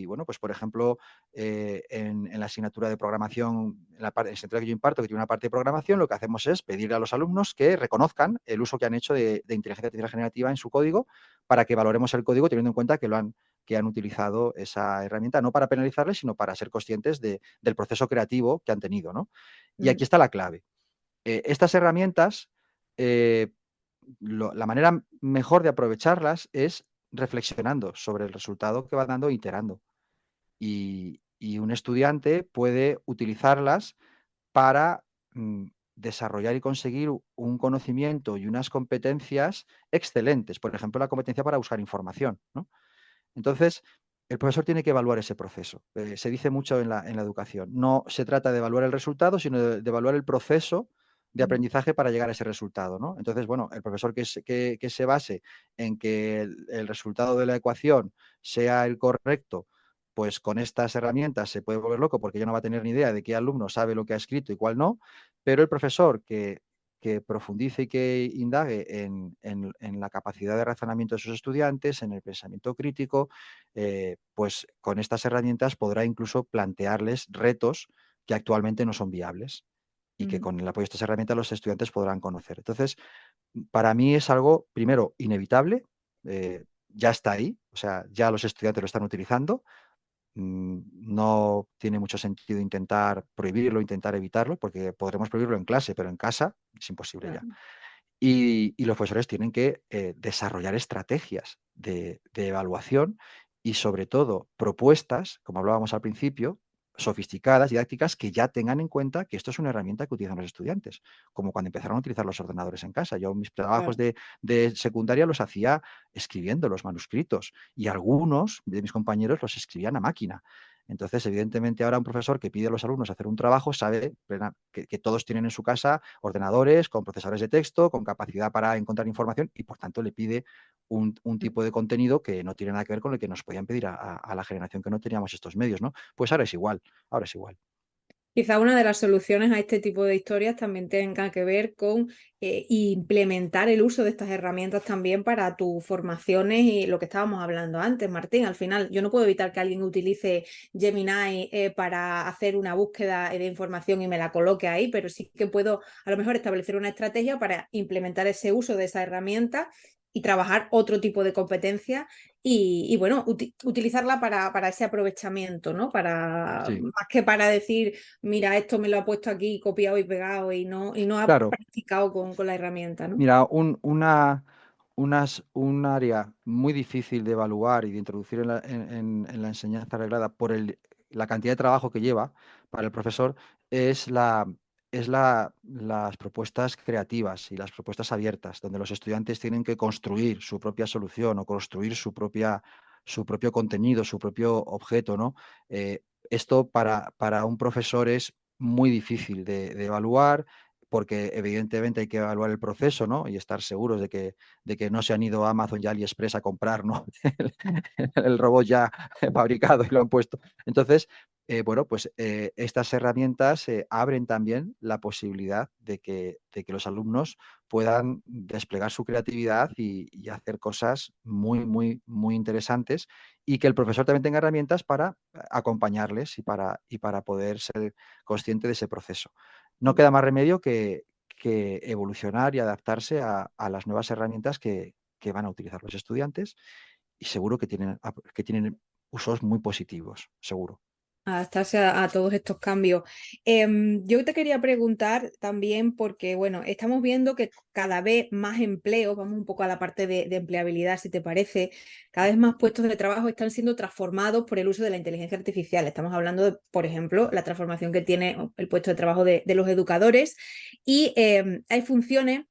[SPEAKER 3] bueno, pues por ejemplo, en la asignatura de programación, en la asignatura que yo imparto, que tiene una parte de programación, lo que hacemos es pedirle a los alumnos que reconozcan el uso que han hecho de inteligencia artificial generativa en su código para que valoremos el código teniendo en cuenta que han utilizado esa herramienta, no para penalizarles, sino para ser conscientes del proceso creativo que han tenido, ¿no? Y aquí está la clave. Estas herramientas, eh, la manera mejor de aprovecharlas es reflexionando sobre el resultado que va dando e iterando. Y un estudiante puede utilizarlas para desarrollar y conseguir un conocimiento y unas competencias excelentes. Por ejemplo, la competencia para buscar información, ¿no? Entonces, el profesor tiene que evaluar ese proceso. Se dice mucho en la educación. No se trata de evaluar el resultado, sino de evaluar el proceso de aprendizaje para llegar a ese resultado, ¿no? Entonces, bueno, el profesor que se base en que el resultado de la ecuación sea el correcto, pues con estas herramientas se puede volver loco porque ya no va a tener ni idea de qué alumno sabe lo que ha escrito y cuál no, pero el profesor que profundice y que indague en la capacidad de razonamiento de sus estudiantes, en el pensamiento crítico, pues con estas herramientas podrá incluso plantearles retos que actualmente no son viables y que
[SPEAKER 2] Ujú.
[SPEAKER 3] con el apoyo de estas herramientas los estudiantes podrán conocer. Entonces, para mí es algo, primero, inevitable, ya está ahí, o sea, ya los estudiantes lo están utilizando. No tiene mucho sentido intentar prohibirlo, intentar evitarlo, porque podremos prohibirlo en clase, pero en casa es imposible ya.
[SPEAKER 2] Claro.
[SPEAKER 3] Y los profesores tienen que desarrollar estrategias de evaluación y sobre todo propuestas, como hablábamos al principio, sofisticadas, didácticas, que ya tengan en cuenta que esto es una herramienta que utilizan los estudiantes, como cuando empezaron a utilizar los ordenadores en casa. Yo mis trabajos
[SPEAKER 2] Claro.
[SPEAKER 3] de secundaria los hacía escribiendo los manuscritos y algunos de mis compañeros los escribían a máquina. Entonces, evidentemente, ahora un profesor que pide a los alumnos hacer un trabajo sabe que todos tienen en su casa ordenadores con procesadores de texto, con capacidad para encontrar información y, por tanto, le pide un tipo de contenido que no tiene nada que ver con el que nos podían pedir a la generación que no teníamos estos medios, ¿no? Pues ahora es igual, ahora es igual.
[SPEAKER 2] Quizá una de las soluciones a este tipo de historias también tenga que ver con implementar el uso de estas herramientas también para tus formaciones y lo que estábamos hablando antes, Martín. Al final, yo no puedo evitar que alguien utilice Gemini para hacer una búsqueda de información y me la coloque ahí, pero sí que puedo a lo mejor establecer una estrategia para implementar ese uso de esa herramienta y trabajar otro tipo de competencias bueno, utilizarla para ese aprovechamiento, ¿no?
[SPEAKER 3] Sí,
[SPEAKER 2] Más que para decir mira, esto me lo ha puesto aquí copiado y pegado y no ha
[SPEAKER 3] claro.
[SPEAKER 2] practicado con la herramienta, ¿no?
[SPEAKER 3] Mira, un área muy difícil de evaluar y de introducir en la enseñanza reglada por la cantidad de trabajo que lleva para el profesor es las propuestas creativas y las propuestas abiertas, donde los estudiantes tienen que construir su propia solución o construir su propio contenido, su propio objeto, ¿no? Esto para un profesor es muy difícil de evaluar, porque evidentemente hay que evaluar el proceso, ¿no? Y estar seguros de que no se han ido a Amazon y AliExpress a comprar, ¿no? el robot ya fabricado y lo han puesto. Entonces, bueno, pues estas herramientas abren también la posibilidad de que los alumnos puedan desplegar su creatividad y hacer cosas muy, muy, muy interesantes, y que el profesor también tenga herramientas para acompañarles y para poder ser consciente de ese proceso. No queda más remedio que evolucionar y adaptarse a las nuevas herramientas que van a utilizar los estudiantes, y seguro que tienen usos muy positivos, seguro.
[SPEAKER 2] Adaptarse a todos estos cambios. Yo te quería preguntar también porque, bueno, estamos viendo que cada vez más empleos, vamos un poco a la parte de empleabilidad, si te parece, cada vez más puestos de trabajo están siendo transformados por el uso de la inteligencia artificial. Estamos hablando de, por ejemplo, la transformación que tiene el puesto de trabajo de los educadores, y hay funciones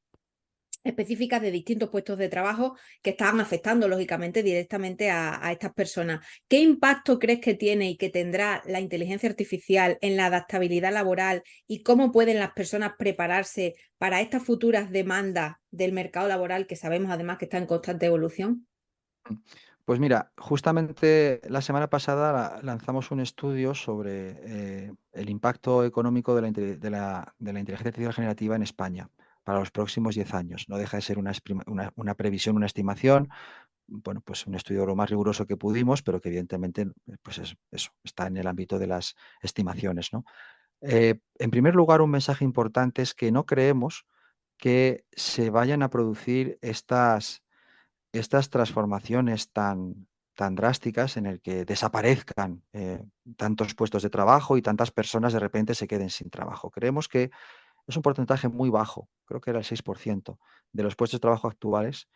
[SPEAKER 2] específicas de distintos puestos de trabajo que están afectando lógicamente directamente a estas personas. ¿Qué impacto crees que tiene y que tendrá la inteligencia artificial en la adaptabilidad laboral, y cómo pueden las personas prepararse para estas futuras demandas del mercado laboral, que sabemos además que está en constante evolución?
[SPEAKER 3] Pues mira, justamente la semana pasada lanzamos un estudio sobre el impacto económico de la inteligencia artificial generativa en España para los próximos 10 años. No deja de ser una previsión, una estimación, bueno, pues un estudio lo más riguroso que pudimos, pero que evidentemente pues eso, está en el ámbito de las estimaciones, ¿no? En primer lugar, un mensaje importante es que no creemos que se vayan a producir estas transformaciones tan drásticas en el que desaparezcan tantos puestos de trabajo y tantas personas de repente se queden sin trabajo. Creemos que es un porcentaje muy bajo, creo que era el 6% de los puestos de trabajo actuales,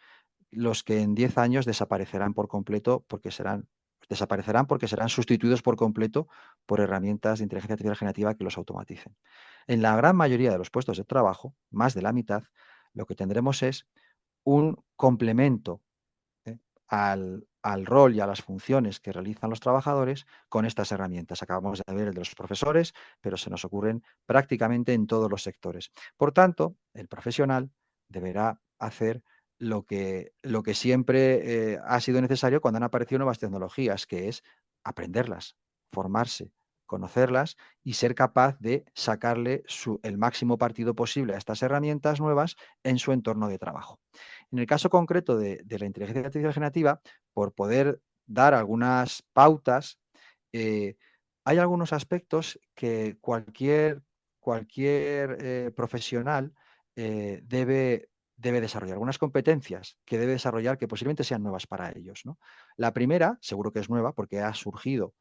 [SPEAKER 3] los que en 10 años desaparecerán por completo, porque serán sustituidos por completo por herramientas de inteligencia artificial generativa que los automaticen. En la gran mayoría de los puestos de trabajo, más de la mitad, lo que tendremos es un complemento ¿eh? al rol y a las funciones que realizan los trabajadores con estas herramientas. Acabamos de ver el de los profesores, pero se nos ocurren prácticamente en todos los sectores. Por tanto, el profesional deberá hacer lo que siempre ha sido necesario cuando han aparecido nuevas tecnologías, que es aprenderlas, formarse, conocerlas y ser capaz de sacarle el máximo partido posible a estas herramientas nuevas en su entorno de trabajo. En el caso concreto de la inteligencia artificial generativa, por poder dar algunas pautas, eh, hay algunos aspectos que cualquier profesional debe desarrollar, algunas competencias que debe desarrollar que posiblemente sean nuevas para ellos, ¿no? La primera, seguro que es nueva porque ha surgido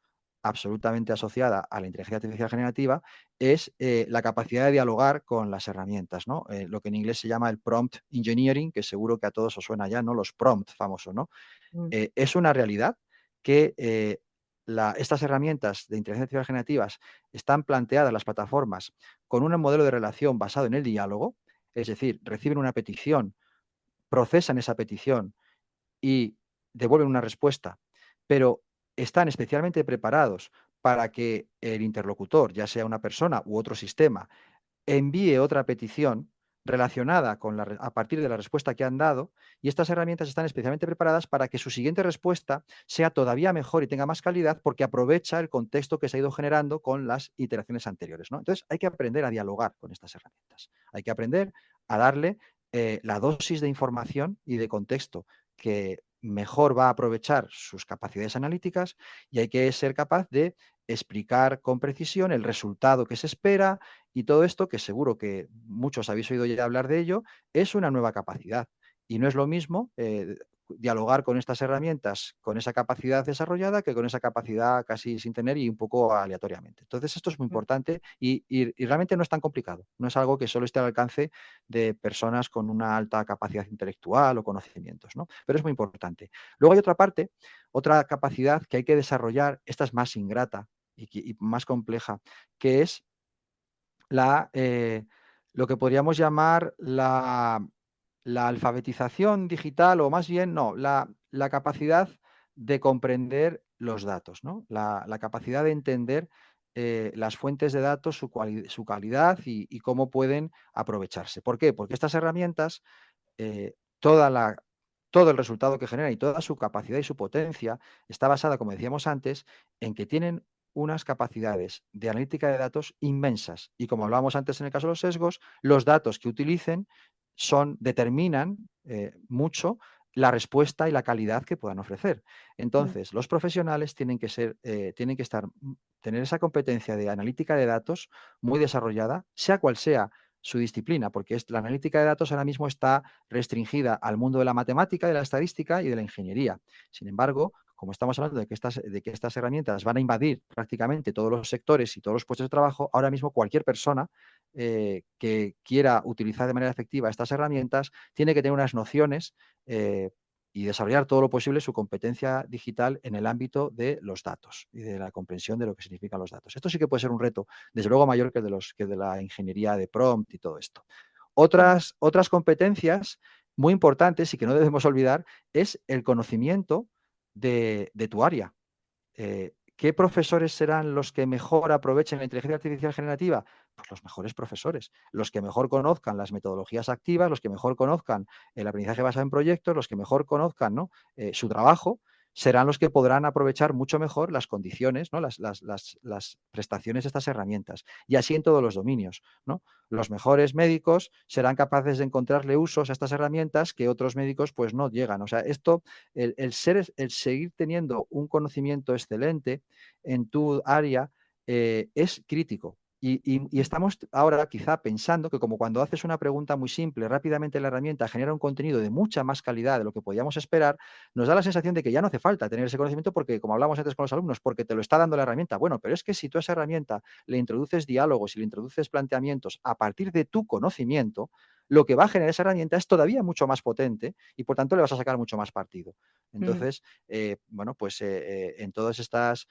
[SPEAKER 3] absolutamente asociada a la inteligencia artificial generativa, es la capacidad de dialogar con las herramientas, ¿no? Lo que en inglés se llama el prompt engineering, que seguro que a todos os suena ya, ¿no? Los prompts famosos, ¿no?
[SPEAKER 2] Mm.
[SPEAKER 3] Es una realidad que estas herramientas de inteligencia artificial generativas están planteadas en las plataformas con un modelo de relación basado en el diálogo, es decir, reciben una petición, procesan esa petición y devuelven una respuesta, pero están especialmente preparados para que el interlocutor, ya sea una persona u otro sistema, envíe otra petición relacionada a partir de la respuesta que han dado, y estas herramientas están especialmente preparadas para que su siguiente respuesta sea todavía mejor y tenga más calidad porque aprovecha el contexto que se ha ido generando con las iteraciones anteriores, ¿no? Entonces hay que aprender a dialogar con estas herramientas, hay que aprender a darle la dosis de información y de contexto que mejor va a aprovechar sus capacidades analíticas, y hay que ser capaz de explicar con precisión el resultado que se espera, y todo esto, que seguro que muchos habéis oído ya hablar de ello, es una nueva capacidad. Y no es lo mismo dialogar con estas herramientas con esa capacidad desarrollada que con esa capacidad casi sin tener y un poco aleatoriamente. Entonces, esto es muy importante y realmente no es tan complicado. No es algo que solo esté al alcance de personas con una alta capacidad intelectual o conocimientos, ¿no? Pero es muy importante. Luego hay otra parte, otra capacidad que hay que desarrollar, esta es más ingrata y más compleja, que es lo que podríamos llamar la alfabetización digital, o más bien, no, la capacidad de comprender los datos, ¿no? La capacidad de entender las fuentes de datos, su calidad y cómo pueden aprovecharse. ¿Por qué? Porque estas herramientas, eh, toda la, todo el resultado que generan y toda su capacidad y su potencia está basada, como decíamos antes, en que tienen unas capacidades de analítica de datos inmensas. Y como hablábamos antes en el caso de los sesgos, los datos que utilicen determinan mucho la respuesta y la calidad que puedan ofrecer. Entonces, los profesionales tienen que tener esa competencia de analítica de datos muy desarrollada, sea cual sea su disciplina, porque la analítica de datos ahora mismo está restringida al mundo de la matemática, de la estadística y de la ingeniería. Sin embargo, como estamos hablando de que estas herramientas van a invadir prácticamente todos los sectores y todos los puestos de trabajo, ahora mismo cualquier persona que quiera utilizar de manera efectiva estas herramientas tiene que tener unas nociones y desarrollar todo lo posible su competencia digital en el ámbito de los datos y de la comprensión de lo que significan los datos. Esto sí que puede ser un reto, desde luego mayor que de la ingeniería de prompt y todo esto. Otras competencias muy importantes y que no debemos olvidar es el conocimiento de tu área. ¿Qué profesores serán los que mejor aprovechen la inteligencia artificial generativa? Pues los mejores profesores, los que mejor conozcan las metodologías activas, los que mejor conozcan el aprendizaje basado en proyectos, los que mejor conozcan, ¿no? Su trabajo, serán los que podrán aprovechar mucho mejor las condiciones, ¿no? Las prestaciones de estas herramientas. Y así en todos los dominios, ¿no? Los mejores médicos serán capaces de encontrarle usos a estas herramientas que otros médicos pues no llegan. O sea, esto, el seguir teniendo un conocimiento excelente en tu área es crítico. Y estamos ahora quizá pensando que como cuando haces una pregunta muy simple, rápidamente la herramienta genera un contenido de mucha más calidad de lo que podíamos esperar, nos da la sensación de que ya no hace falta tener ese conocimiento porque, como hablamos antes con los alumnos, porque te lo está dando la herramienta. Bueno, pero es que si tú a esa herramienta le introduces diálogos y le introduces planteamientos a partir de tu conocimiento, lo que va a generar esa herramienta es todavía mucho más potente y por tanto le vas a sacar mucho más partido. Entonces, bueno, pues en todas estas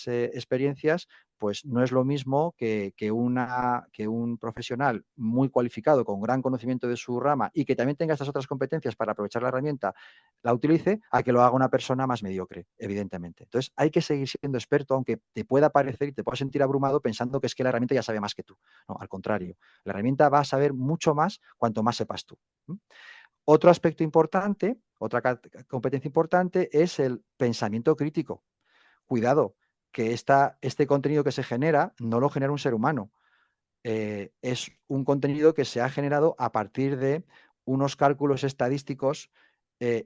[SPEAKER 3] experiencias, pues no es lo mismo que un profesional muy cualificado, con gran conocimiento de su rama y que también tenga estas otras competencias para aprovechar la herramienta, la utilice, a que lo haga una persona más mediocre, evidentemente. Entonces, hay que seguir siendo experto, aunque te pueda parecer y te puedas sentir abrumado pensando que es que la herramienta ya sabe más que tú. No, al contrario, la herramienta va a saber mucho más cuanto más sepas tú. Otro aspecto importante, otra competencia importante es el pensamiento crítico. Cuidado, que este contenido que se genera no lo genera un ser humano. Es un contenido que se ha generado a partir de unos cálculos estadísticos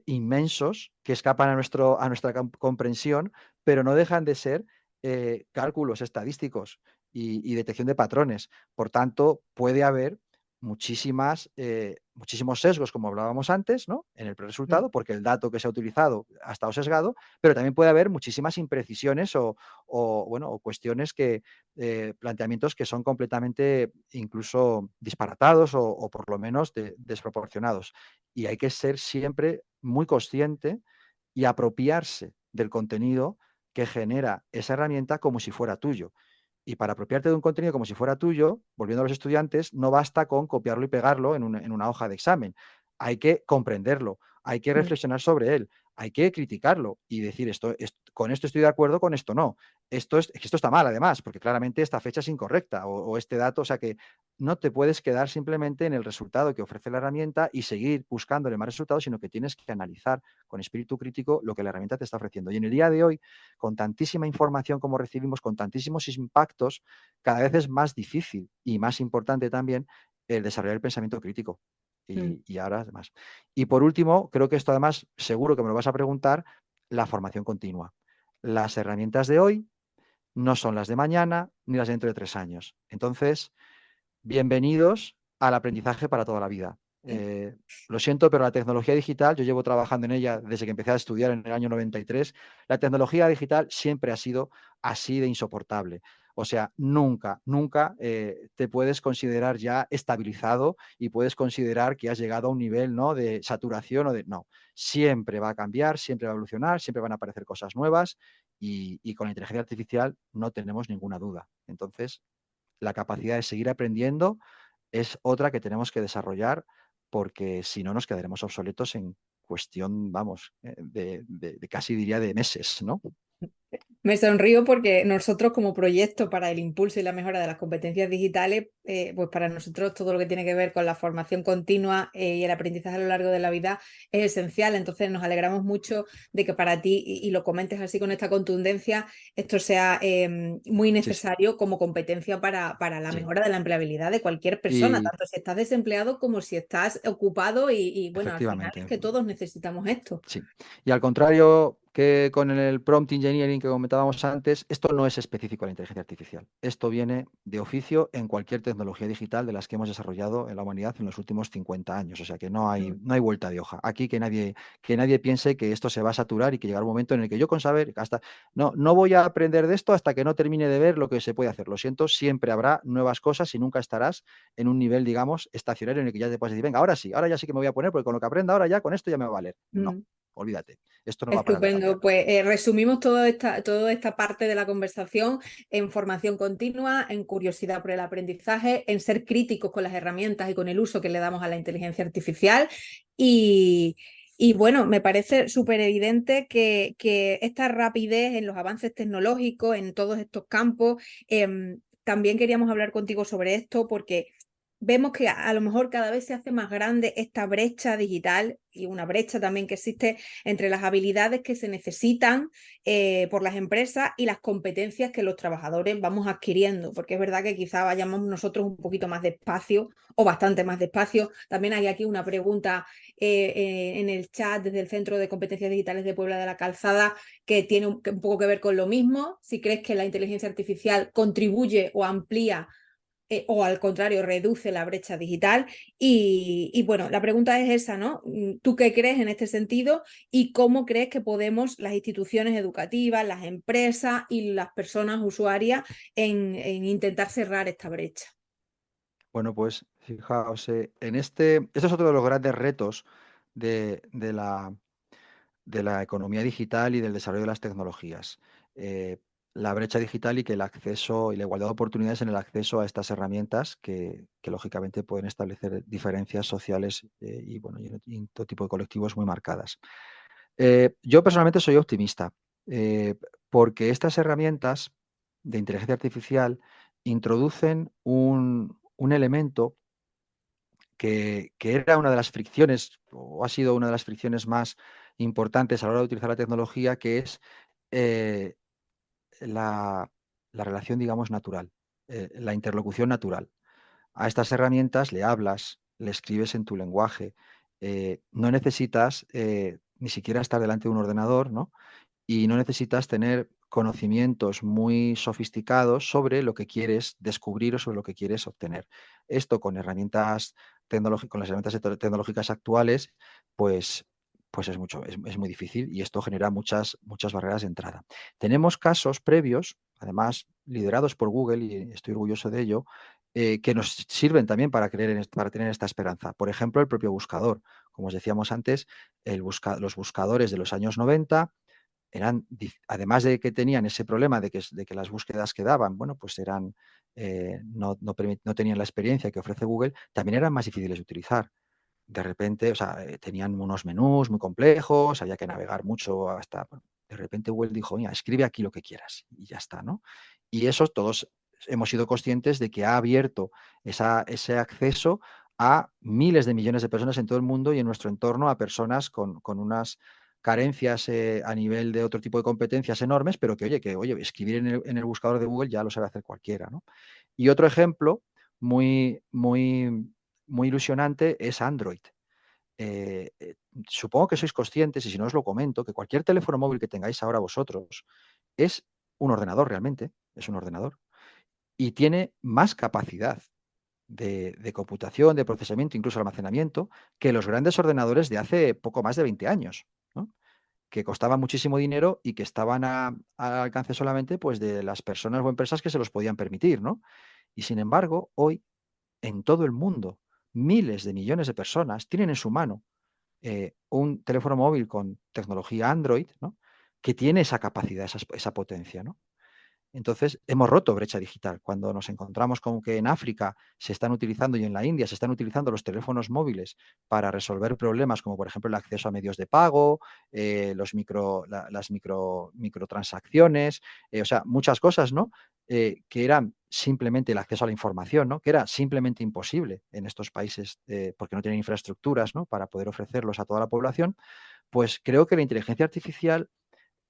[SPEAKER 3] inmensos que escapan a nuestra comprensión, pero no dejan de ser cálculos estadísticos y detección de patrones. Por tanto, puede haber muchísimos sesgos, como hablábamos antes, ¿no? En el resultado, porque el dato que se ha utilizado ha estado sesgado, pero también puede haber muchísimas imprecisiones o cuestiones planteamientos que son completamente incluso disparatados o por lo menos desproporcionados. Y hay que ser siempre muy consciente y apropiarse del contenido que genera esa herramienta como si fuera tuyo. Y para apropiarte de un contenido como si fuera tuyo, volviendo a los estudiantes, no basta con copiarlo y pegarlo en una hoja de examen. Hay que comprenderlo, hay que reflexionar sobre él, hay que criticarlo y decir con esto estoy de acuerdo, con esto no. Esto está mal, además, porque claramente esta fecha es incorrecta o este dato, o sea que no te puedes quedar simplemente en el resultado que ofrece la herramienta y seguir buscándole más resultados, sino que tienes que analizar con espíritu crítico lo que la herramienta te está ofreciendo. Y en el día de hoy, con tantísima información como recibimos, con tantísimos impactos, cada vez es más difícil y más importante también el desarrollar el pensamiento crítico. Y ahora además. Y por último, creo que esto además, seguro que me lo vas a preguntar, la formación continua. Las herramientas de hoy no son las de mañana ni las de dentro de 3 años. Entonces, bienvenidos al aprendizaje para toda la vida.
[SPEAKER 2] Sí.
[SPEAKER 3] Lo siento, pero la tecnología digital, yo llevo trabajando en ella desde que empecé a estudiar en el año 93, la tecnología digital siempre ha sido así de insoportable. O sea, nunca, nunca te puedes considerar ya estabilizado y puedes considerar que has llegado a un nivel, ¿no?, de saturación o de... No, siempre va a cambiar, siempre va a evolucionar, siempre van a aparecer cosas nuevas y con la inteligencia artificial no tenemos ninguna duda. Entonces, la capacidad de seguir aprendiendo es otra que tenemos que desarrollar porque si no nos quedaremos obsoletos en cuestión, vamos, de casi diría de meses, ¿no?
[SPEAKER 2] Me sonrío porque nosotros como proyecto para el impulso y la mejora de las competencias digitales, pues para nosotros todo lo que tiene que ver con la formación continua y el aprendizaje a lo largo de la vida es esencial. Entonces nos alegramos mucho de que para ti, y lo comentes así con esta contundencia, esto sea muy
[SPEAKER 3] Sí, sí,
[SPEAKER 2] necesario como competencia para la
[SPEAKER 3] sí.
[SPEAKER 2] mejora de la empleabilidad de cualquier persona,
[SPEAKER 3] Y
[SPEAKER 2] tanto si estás desempleado como si estás ocupado y bueno, al final es
[SPEAKER 3] efectivamente.
[SPEAKER 2] que todos necesitamos esto.
[SPEAKER 3] Sí. Y al contrario que con el prompt engineering que comentábamos antes, esto no es específico a la inteligencia artificial. Esto viene de oficio en cualquier tecnología digital de las que hemos desarrollado en la humanidad en los últimos 50 años. O sea que no hay vuelta de hoja. Aquí que nadie piense que esto se va a saturar y que llegará un momento en el que yo con saber hasta no voy a aprender de esto hasta que no termine de ver lo que se puede hacer. Lo siento, siempre habrá nuevas cosas y nunca estarás en un nivel, digamos, estacionario en el que ya te puedes decir, venga, ahora sí, ahora ya sí que me voy a poner porque con lo que aprenda ahora ya con esto ya me va a valer. No.
[SPEAKER 2] Mm.
[SPEAKER 3] Olvídate, esto no va a parar de
[SPEAKER 2] Estupendo,
[SPEAKER 3] cambiar.
[SPEAKER 2] pues resumimos toda esta parte de la conversación en formación continua, en curiosidad por el aprendizaje, en ser críticos con las herramientas y con el uso que le damos a la inteligencia artificial y bueno, me parece súper evidente que esta rapidez en los avances tecnológicos, en todos estos campos, también queríamos hablar contigo sobre esto porque vemos que a lo mejor cada vez se hace más grande esta brecha digital y una brecha también que existe entre las habilidades que se necesitan por las empresas y las competencias que los trabajadores vamos adquiriendo, porque es verdad que quizá vayamos nosotros un poquito más despacio o bastante más despacio. También hay aquí una pregunta en el chat desde el Centro de Competencias Digitales de Puebla de la Calzada que tiene un poco que ver con lo mismo. Si crees que la inteligencia artificial contribuye o amplía o al contrario, reduce la brecha digital. Y bueno, la pregunta es esa, ¿no? ¿Tú qué crees en este sentido y cómo crees que podemos las instituciones educativas, las empresas y las personas usuarias en intentar cerrar esta brecha?
[SPEAKER 3] Bueno, pues fijaos, esto es otro de los grandes retos de la economía digital y del desarrollo de las tecnologías. Eh, la brecha digital y que el acceso y la igualdad de oportunidades en el acceso a estas herramientas que lógicamente pueden establecer diferencias sociales y, bueno, y en todo tipo de colectivos muy marcadas. Yo personalmente soy optimista, porque estas herramientas de inteligencia artificial introducen un elemento que era una de las fricciones, o ha sido una de las fricciones más importantes a la hora de utilizar la tecnología, que es eh, la, la relación, digamos, natural, la interlocución natural. A estas herramientas le hablas, le escribes en tu lenguaje, no necesitas ni siquiera estar delante de un ordenador, ¿no? Y no necesitas tener conocimientos muy sofisticados sobre lo que quieres descubrir o sobre lo que quieres obtener. Esto con las herramientas tecnológicas actuales, pues, pues es muy difícil y esto genera muchas barreras de entrada. Tenemos casos previos, además liderados por Google, y estoy orgulloso de ello, que nos sirven también para tener esta esperanza. Por ejemplo, el propio buscador. Como os decíamos antes, los buscadores de los años 90 además de que tenían ese problema de que las búsquedas que daban, bueno, pues no tenían la experiencia que ofrece Google, también eran más difíciles de utilizar. De repente, o sea, tenían unos menús muy complejos, había que navegar mucho hasta, bueno, de repente Google dijo, mira, escribe aquí lo que quieras y ya está, ¿no? Y eso todos hemos sido conscientes de que ha abierto ese acceso a miles de millones de personas en todo el mundo y en nuestro entorno, a personas con unas carencias a nivel de otro tipo de competencias enormes, pero que oye, escribir en el buscador de Google ya lo sabe hacer cualquiera, ¿no? Y otro ejemplo muy, muy, muy ilusionante es Android. Eh, eh, Supongo que sois conscientes, y si no os lo comento, que cualquier teléfono móvil que tengáis ahora vosotros es un ordenador realmente, es un ordenador, y tiene más capacidad de computación, de procesamiento, incluso almacenamiento, que los grandes ordenadores de hace poco más de 20 años, ¿no? Que costaban muchísimo dinero y que estaban al alcance solamente pues, de las personas o empresas que se los podían permitir, ¿no? Y sin embargo, hoy en todo el mundo, miles de millones de personas tienen en su mano un teléfono móvil con tecnología Android, ¿no? Que tiene esa capacidad, esa potencia, ¿no? Entonces, hemos roto brecha digital. Cuando nos encontramos con que en África se están utilizando y en la India se están utilizando los teléfonos móviles para resolver problemas como, por ejemplo, el acceso a medios de pago, microtransacciones, o sea, muchas cosas, ¿no? Que eran simplemente el acceso a la información, ¿no? Que era simplemente imposible en estos países porque no tienen infraestructuras, ¿no? Para poder ofrecerlos a toda la población, pues creo que la inteligencia artificial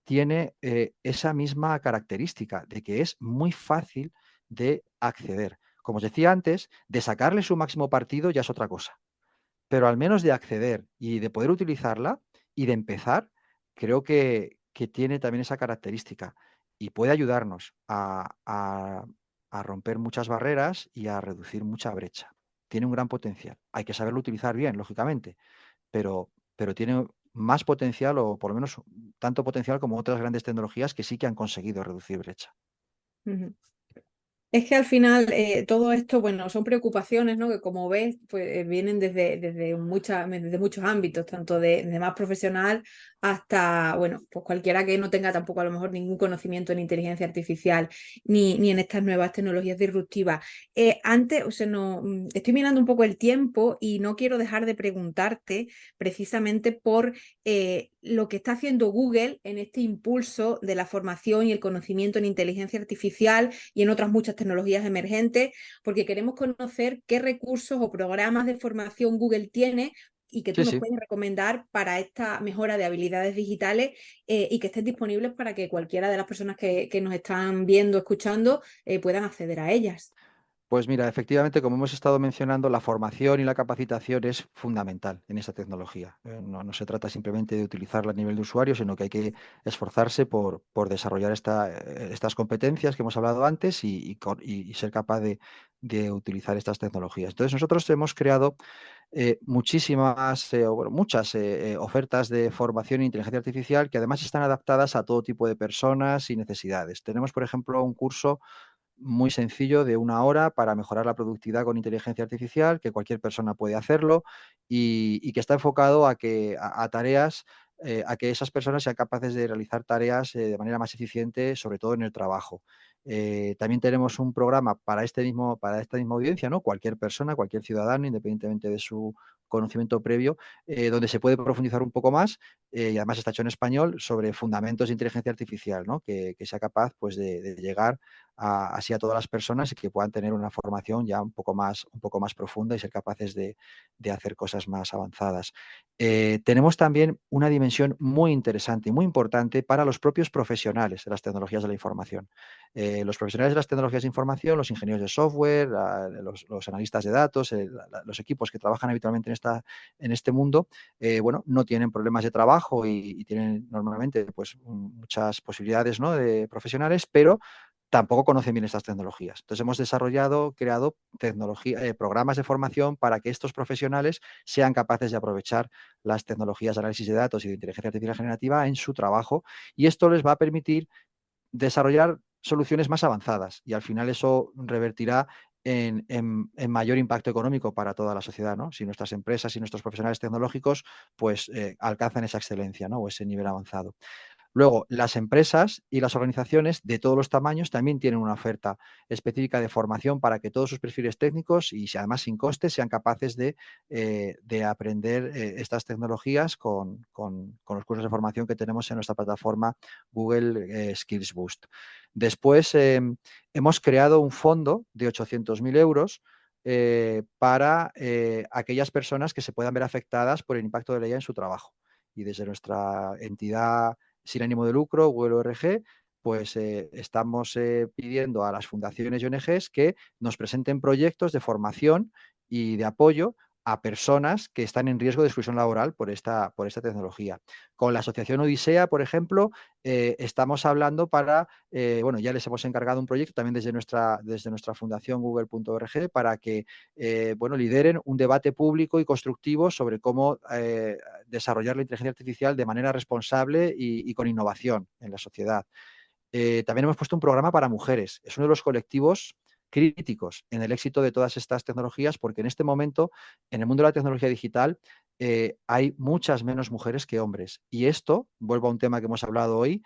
[SPEAKER 3] tiene esa misma característica de que es muy fácil de acceder. Como os decía antes, de sacarle su máximo partido ya es otra cosa, pero al menos de acceder y de poder utilizarla y de empezar, creo que tiene también esa característica y puede ayudarnos a romper muchas barreras y a reducir mucha brecha. Tiene un gran potencial. Hay que saberlo utilizar bien, lógicamente, pero tiene más potencial o por lo menos tanto potencial como otras grandes tecnologías que sí que han conseguido reducir brecha.
[SPEAKER 2] Ujú. Es que al final todo esto, bueno, son preocupaciones, ¿no? Que como ves, pues vienen desde muchos ámbitos, tanto de más profesional hasta, bueno, pues cualquiera que no tenga tampoco a lo mejor ningún conocimiento en inteligencia artificial ni en estas nuevas tecnologías disruptivas. Antes, o sea, no, estoy mirando un poco el tiempo y no quiero dejar de preguntarte precisamente por lo que está haciendo Google en este impulso de la formación y el conocimiento en inteligencia artificial y en otras muchas tecnologías emergentes, porque queremos conocer qué recursos o programas de formación Google tiene y que tú
[SPEAKER 3] Sí,
[SPEAKER 2] nos
[SPEAKER 3] sí.
[SPEAKER 2] puedes recomendar para esta mejora de habilidades digitales y que estén disponibles para que cualquiera de las personas que nos están viendo, escuchando, puedan acceder a ellas.
[SPEAKER 3] Pues mira, efectivamente, como hemos estado mencionando, la formación y la capacitación es fundamental en esta tecnología. No se trata simplemente de utilizarla a nivel de usuario, sino que hay que esforzarse por desarrollar estas competencias que hemos hablado antes y ser capaz de utilizar estas tecnologías. Entonces, nosotros hemos creado muchas ofertas de formación en inteligencia artificial que además están adaptadas a todo tipo de personas y necesidades. Tenemos, por ejemplo, un curso muy sencillo de 1 hora para mejorar la productividad con inteligencia artificial, que cualquier persona puede hacerlo y que está enfocado a tareas, a que esas personas sean capaces de realizar tareas de manera más eficiente, sobre todo en el trabajo. También tenemos un programa para esta misma audiencia, ¿no? Cualquier persona, cualquier ciudadano, independientemente de su conocimiento previo, donde se puede profundizar un poco más y además está hecho en español sobre fundamentos de inteligencia artificial, ¿no? Que sea capaz pues, de llegar así a todas las personas y que puedan tener una formación ya un poco más profunda y ser capaces de hacer cosas más avanzadas. Tenemos también una dimensión muy interesante y muy importante para los propios profesionales de las tecnologías de la información. Los profesionales de las tecnologías de información, los ingenieros de software, los analistas de datos, los equipos que trabajan habitualmente en este mundo, bueno, no tienen problemas de trabajo y tienen normalmente pues, muchas posibilidades, ¿no? De profesionales, pero tampoco conocen bien estas tecnologías. Entonces hemos creado programas de formación para que estos profesionales sean capaces de aprovechar las tecnologías de análisis de datos y de inteligencia artificial generativa en su trabajo y esto les va a permitir desarrollar soluciones más avanzadas y al final eso revertirá en mayor impacto económico para toda la sociedad, ¿no? Si nuestras empresas y nuestros profesionales tecnológicos pues alcanzan esa excelencia, ¿no? O ese nivel avanzado. Luego, las empresas y las organizaciones de todos los tamaños también tienen una oferta específica de formación para que todos sus perfiles técnicos y además sin coste sean capaces de aprender estas tecnologías con los cursos de formación que tenemos en nuestra plataforma Google Skills Boost. Después, hemos creado un fondo de 800.000 euros para aquellas personas que se puedan ver afectadas por el impacto de la IA en su trabajo. Y desde nuestra entidad sin ánimo de lucro, Google ORG, pues estamos pidiendo a las fundaciones y ONGs que nos presenten proyectos de formación y de apoyo a personas que están en riesgo de exclusión laboral por esta tecnología. Con la Asociación Odisea, por ejemplo, estamos hablando para, bueno, ya les hemos encargado un proyecto también desde nuestra fundación google.org para que, bueno, lideren un debate público y constructivo sobre cómo desarrollar la inteligencia artificial de manera responsable y con innovación en la sociedad. También hemos puesto un programa para mujeres. Es uno de los colectivos críticos en el éxito de todas estas tecnologías, porque en este momento, en el mundo de la tecnología digital, hay muchas menos mujeres que hombres. Y esto, vuelvo a un tema que hemos hablado hoy,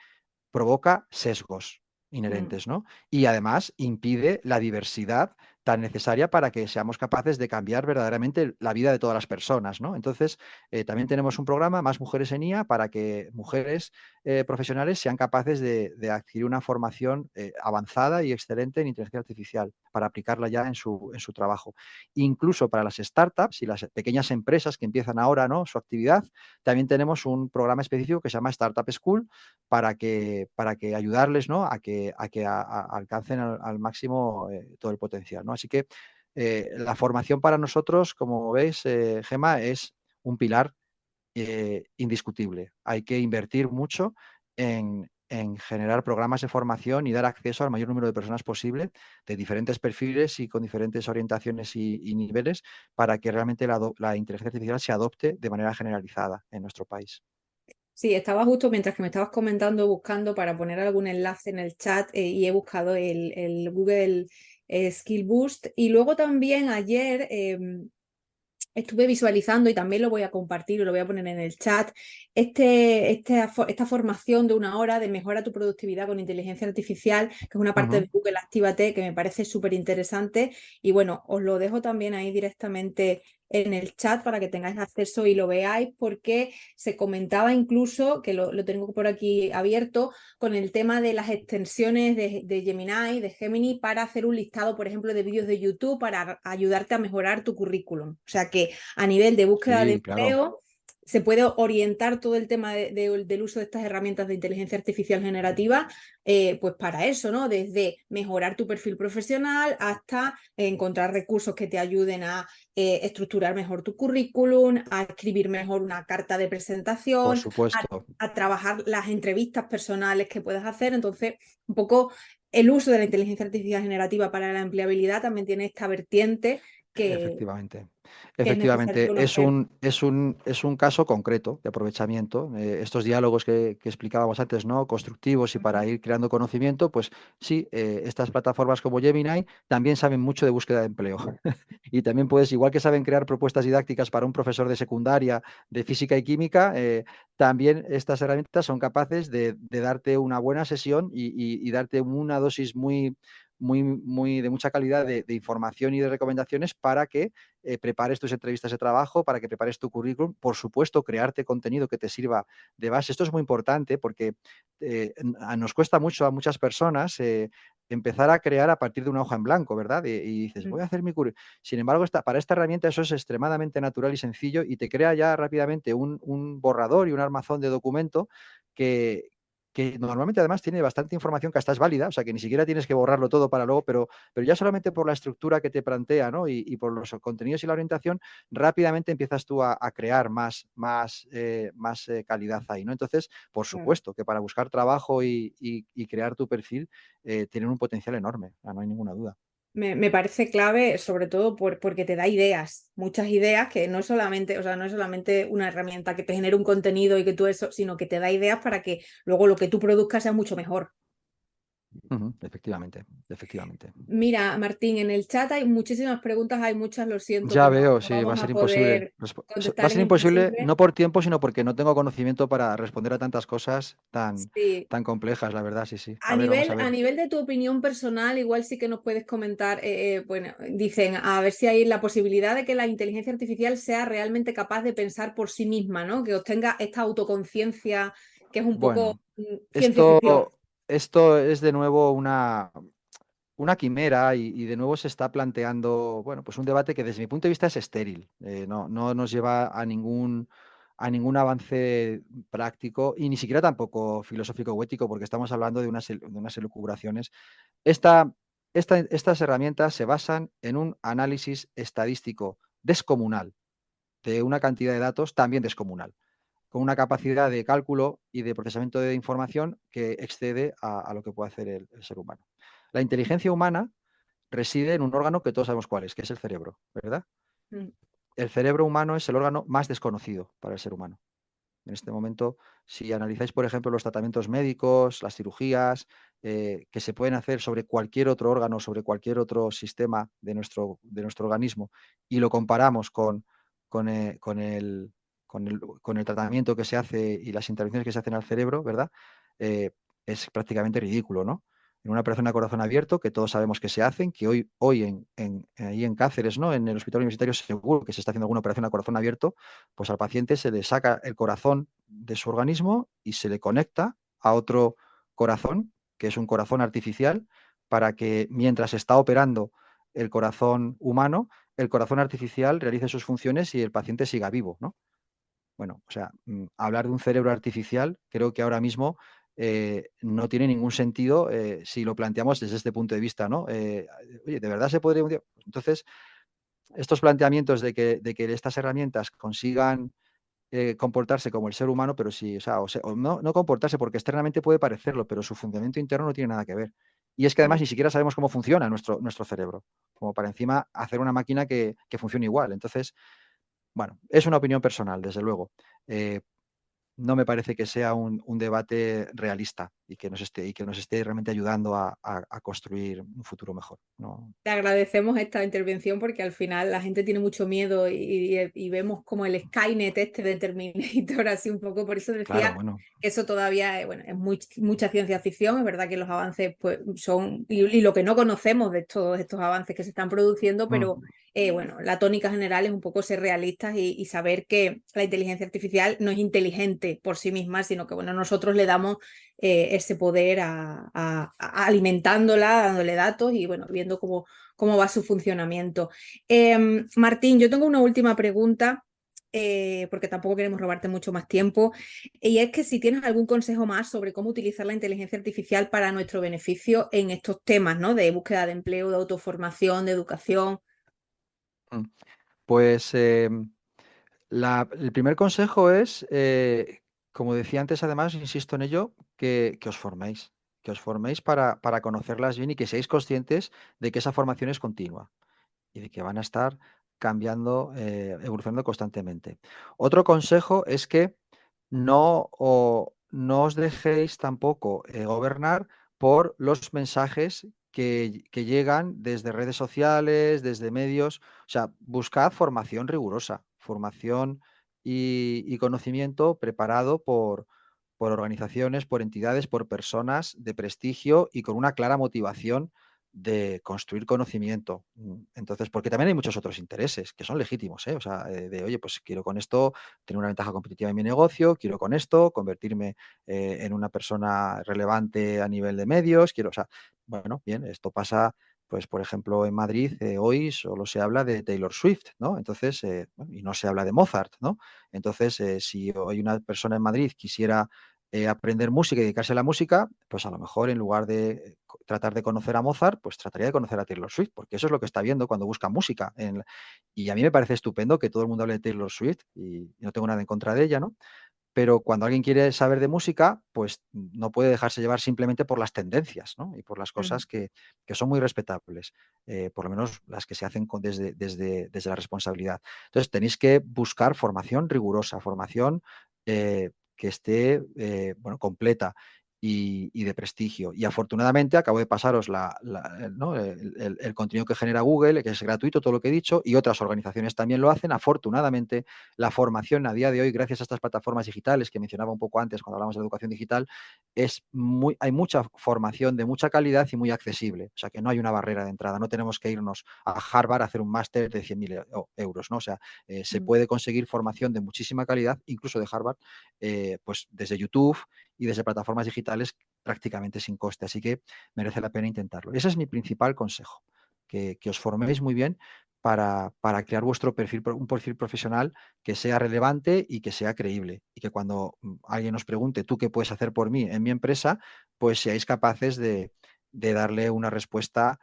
[SPEAKER 3] provoca sesgos
[SPEAKER 2] Mm.
[SPEAKER 3] inherentes, ¿no? Y además impide la diversidad tan necesaria para que seamos capaces de cambiar verdaderamente la vida de todas las personas, ¿no? Entonces, también tenemos un programa, Más Mujeres en IA, para que mujeres profesionales sean capaces de adquirir una formación avanzada y excelente en inteligencia artificial para aplicarla ya en su trabajo. Incluso para las startups y las pequeñas empresas que empiezan ahora, ¿no?, su actividad, también tenemos un programa específico que se llama Startup School para que ayudarles, ¿no?, a que alcancen al máximo todo el potencial, ¿no? Así que la formación para nosotros, como veis, Gemma, es un pilar indiscutible. Hay que invertir mucho en generar programas de formación y dar acceso al mayor número de personas posible, de diferentes perfiles y con diferentes orientaciones y niveles, para que realmente la inteligencia artificial se adopte de manera generalizada en nuestro país.
[SPEAKER 2] Sí, estaba justo mientras que me estabas comentando, buscando para poner algún enlace en el chat y he buscado el Google Skill Boost. Y luego también ayer estuve visualizando y también lo voy a compartir y lo voy a poner en el chat, esta formación de 1 hora de mejora tu productividad con inteligencia artificial, que es una parte
[SPEAKER 3] Ujú.
[SPEAKER 2] de Google Actívate que me parece súper interesante. Y bueno, os lo dejo también ahí directamente en el chat para que tengáis acceso y lo veáis, porque se comentaba incluso, que lo tengo por aquí abierto, con el tema de las extensiones de Gemini, de Gemini, para hacer un listado, por ejemplo, de vídeos de YouTube para ayudarte a mejorar tu currículum. O sea que a nivel de búsqueda de
[SPEAKER 3] Sí, claro.
[SPEAKER 2] empleo se puede orientar todo el tema del uso de estas herramientas de inteligencia artificial generativa, pues para eso, ¿no? Desde mejorar tu perfil profesional hasta encontrar recursos que te ayuden a estructurar mejor tu currículum, a escribir mejor una carta de
[SPEAKER 3] Por
[SPEAKER 2] presentación,
[SPEAKER 3] supuesto.
[SPEAKER 2] a trabajar las entrevistas personales que puedas hacer. Entonces, un poco el uso de la inteligencia artificial generativa para la empleabilidad también tiene esta vertiente que,
[SPEAKER 3] Efectivamente.
[SPEAKER 2] que es necesario
[SPEAKER 3] Efectivamente, es
[SPEAKER 2] conocer.
[SPEAKER 3] un caso concreto de aprovechamiento. Estos diálogos que explicábamos antes, ¿no?, constructivos y para ir creando conocimiento, pues sí, estas plataformas como Gemini también saben mucho de búsqueda de empleo. Y también puedes, igual que saben crear propuestas didácticas para un profesor de secundaria de física y química, también estas herramientas son capaces de darte una buena sesión y darte una dosis muy de mucha calidad de información y de recomendaciones para que prepares tus entrevistas de trabajo, para que prepares tu currículum, por supuesto, crearte contenido que te sirva de base. Esto es muy importante porque nos cuesta mucho a muchas personas empezar a crear a partir de una hoja en blanco, ¿verdad? Y dices, voy a hacer mi currículum. Sin embargo, para esta herramienta eso es extremadamente natural y sencillo y te crea ya rápidamente un borrador y un armazón de documento que, que normalmente además tiene bastante información que hasta es válida, o sea que ni siquiera tienes que borrarlo todo para luego, pero ya solamente por la estructura que te plantea, ¿no?, y por los contenidos y la orientación, rápidamente empiezas tú a crear más calidad ahí, ¿no? Entonces, por
[SPEAKER 2] Claro.
[SPEAKER 3] supuesto que para buscar trabajo y crear tu perfil, tienen un potencial enorme, no hay ninguna duda.
[SPEAKER 2] Me parece clave, sobre todo porque te da ideas, muchas ideas que no es solamente, o sea, no es solamente una herramienta que te genere un contenido y que tú eso, sino que te da ideas para que luego lo que tú produzcas sea mucho mejor.
[SPEAKER 3] Ujú, efectivamente, efectivamente.
[SPEAKER 2] Mira, Martín, en el chat hay muchísimas preguntas, hay muchas, lo siento,
[SPEAKER 3] Ya
[SPEAKER 2] que
[SPEAKER 3] veo,
[SPEAKER 2] no
[SPEAKER 3] sí, va
[SPEAKER 2] vamos
[SPEAKER 3] a
[SPEAKER 2] a
[SPEAKER 3] ser imposible.
[SPEAKER 2] poder
[SPEAKER 3] Va a
[SPEAKER 2] contestar
[SPEAKER 3] ser
[SPEAKER 2] en este
[SPEAKER 3] imposible
[SPEAKER 2] simple.
[SPEAKER 3] no por tiempo, sino porque no tengo conocimiento para responder a tantas cosas
[SPEAKER 2] Sí.
[SPEAKER 3] tan complejas, la verdad, sí, sí.
[SPEAKER 2] A
[SPEAKER 3] A ver, vamos
[SPEAKER 2] nivel,
[SPEAKER 3] a
[SPEAKER 2] a
[SPEAKER 3] ver.
[SPEAKER 2] nivel de tu opinión personal, igual sí que nos puedes comentar, bueno, dicen, a ver si hay la posibilidad de que la inteligencia artificial sea realmente capaz de pensar por sí misma, ¿no? Que obtenga esta autoconciencia que es un poco
[SPEAKER 3] Bueno,
[SPEAKER 2] ciencia ficción.
[SPEAKER 3] esto, esto es de nuevo una quimera y de nuevo se está planteando, bueno, pues un debate que desde mi punto de vista es estéril. No nos lleva a ningún avance práctico y ni siquiera tampoco filosófico o ético, porque estamos hablando de unas elucubraciones. Esta, estas herramientas se basan en un análisis estadístico descomunal de una cantidad de datos también descomunal, con una capacidad de cálculo y de procesamiento de información que excede a lo que puede hacer el ser humano. La inteligencia humana reside en un órgano que todos sabemos cuál es, que es el cerebro, ¿verdad?
[SPEAKER 2] Mm.
[SPEAKER 3] El cerebro humano es el órgano más desconocido para el ser humano. En este momento, si analizáis, por ejemplo, los tratamientos médicos, las cirugías que se pueden hacer sobre cualquier otro órgano, sobre cualquier otro sistema de nuestro organismo, y lo comparamos con el tratamiento que se hace y las intervenciones que se hacen al cerebro, ¿verdad? Eh, es prácticamente ridículo, ¿no? En una operación a corazón abierto, que todos sabemos que se hacen, que hoy ahí en Cáceres, ¿no? En el Hospital Universitario seguro que se está haciendo alguna operación a corazón abierto, pues al paciente se le saca el corazón de su organismo y se le conecta a otro corazón, que es un corazón artificial, para que mientras está operando el corazón humano, el corazón artificial realice sus funciones y el paciente siga vivo, ¿no? Bueno, o sea, hablar de un cerebro artificial creo que ahora mismo no tiene ningún sentido si lo planteamos desde este punto de vista, ¿no? Oye, ¿de verdad se podría un día? Entonces, estos planteamientos de que estas herramientas consigan comportarse como el ser humano, pero sí, o no comportarse, porque externamente puede parecerlo, pero su funcionamiento interno no tiene nada que ver. Y es que además
[SPEAKER 2] Mm.
[SPEAKER 3] ni siquiera sabemos cómo funciona nuestro cerebro, como para encima hacer una máquina que funcione igual. Entonces, bueno, es una opinión personal, desde luego. Eh, no me parece que sea un debate realista y que nos esté realmente ayudando a construir un futuro mejor. No,
[SPEAKER 2] Te agradecemos esta intervención porque al final la gente tiene mucho miedo y vemos como el Skynet este de Terminator, así un poco. Por eso
[SPEAKER 3] claro,
[SPEAKER 2] decía
[SPEAKER 3] bueno.
[SPEAKER 2] que eso todavía bueno, es mucha ciencia ficción. Es verdad que los avances pues, son, y lo que no conocemos de todos estos avances que se están produciendo, pero
[SPEAKER 3] Mm,
[SPEAKER 2] bueno, la tónica general es un poco ser realistas y saber que la inteligencia artificial no es inteligente por sí misma, sino que bueno, nosotros le damos ese poder alimentándola, dándole datos y bueno, viendo cómo va su funcionamiento. Martín, yo tengo una última pregunta, porque tampoco queremos robarte mucho más tiempo, y es que si tienes algún consejo más sobre cómo utilizar la inteligencia artificial para nuestro beneficio en estos temas, ¿no? De búsqueda de empleo, de autoformación, de educación.
[SPEAKER 3] mm. Pues el primer consejo es, como decía antes, además, insisto en ello, que os forméis, para conocerlas bien y que seáis conscientes de que esa formación es continua y de que van a estar cambiando, evolucionando constantemente. Otro consejo es que no os dejéis tampoco gobernar por los mensajes que llegan desde redes sociales, desde medios. O sea, buscad formación rigurosa, formación y conocimiento preparado por organizaciones, por entidades, por personas de prestigio y con una clara motivación de construir conocimiento. Entonces, porque también hay muchos otros intereses que son legítimos, ¿eh? O sea, oye, pues quiero con esto tener una ventaja competitiva en mi negocio, quiero con esto convertirme en una persona relevante a nivel de medios, quiero, o sea, bueno, bien, esto pasa, pues, por ejemplo, en Madrid hoy solo se habla de Taylor Swift, ¿no? Entonces, bueno, y no se habla de Mozart, ¿no? Entonces, si hoy una persona en Madrid quisiera aprender música y dedicarse a la música, pues a lo mejor en lugar de tratar de conocer a Mozart, pues trataría de conocer a Taylor Swift, porque eso es lo que está viendo cuando busca música. Y a mí me parece estupendo que todo el mundo hable de Taylor Swift y no tengo nada en contra de ella, ¿no? Pero cuando alguien quiere saber de música, pues no puede dejarse llevar simplemente por las tendencias, ¿no? Y por las
[SPEAKER 2] Mm.
[SPEAKER 3] cosas que son muy respetables, por lo menos las que se hacen desde la responsabilidad. Entonces, tenéis que buscar formación rigurosa, formación que esté bueno, completa y de prestigio. Y afortunadamente acabo de pasaros ¿no? el contenido que genera Google, que es gratuito, todo lo que he dicho, y otras organizaciones también lo hacen. Afortunadamente, la formación a día de hoy, gracias a estas plataformas digitales que mencionaba un poco antes cuando hablamos de educación digital, hay mucha formación de mucha calidad y muy accesible. O sea, que no hay una barrera de entrada. No tenemos que irnos a Harvard a hacer un máster de 100.000 euros, ¿no? O sea, se
[SPEAKER 2] Mm.
[SPEAKER 3] puede conseguir formación de muchísima calidad, incluso de Harvard, pues desde YouTube y desde plataformas digitales prácticamente sin coste. Así que merece la pena intentarlo. Ese es mi principal consejo, que os forméis muy bien para crear vuestro perfil, un perfil profesional que sea relevante y que sea creíble. Y que cuando alguien os pregunte, ¿tú qué puedes hacer por mí en mi empresa? Pues seáis capaces de darle una respuesta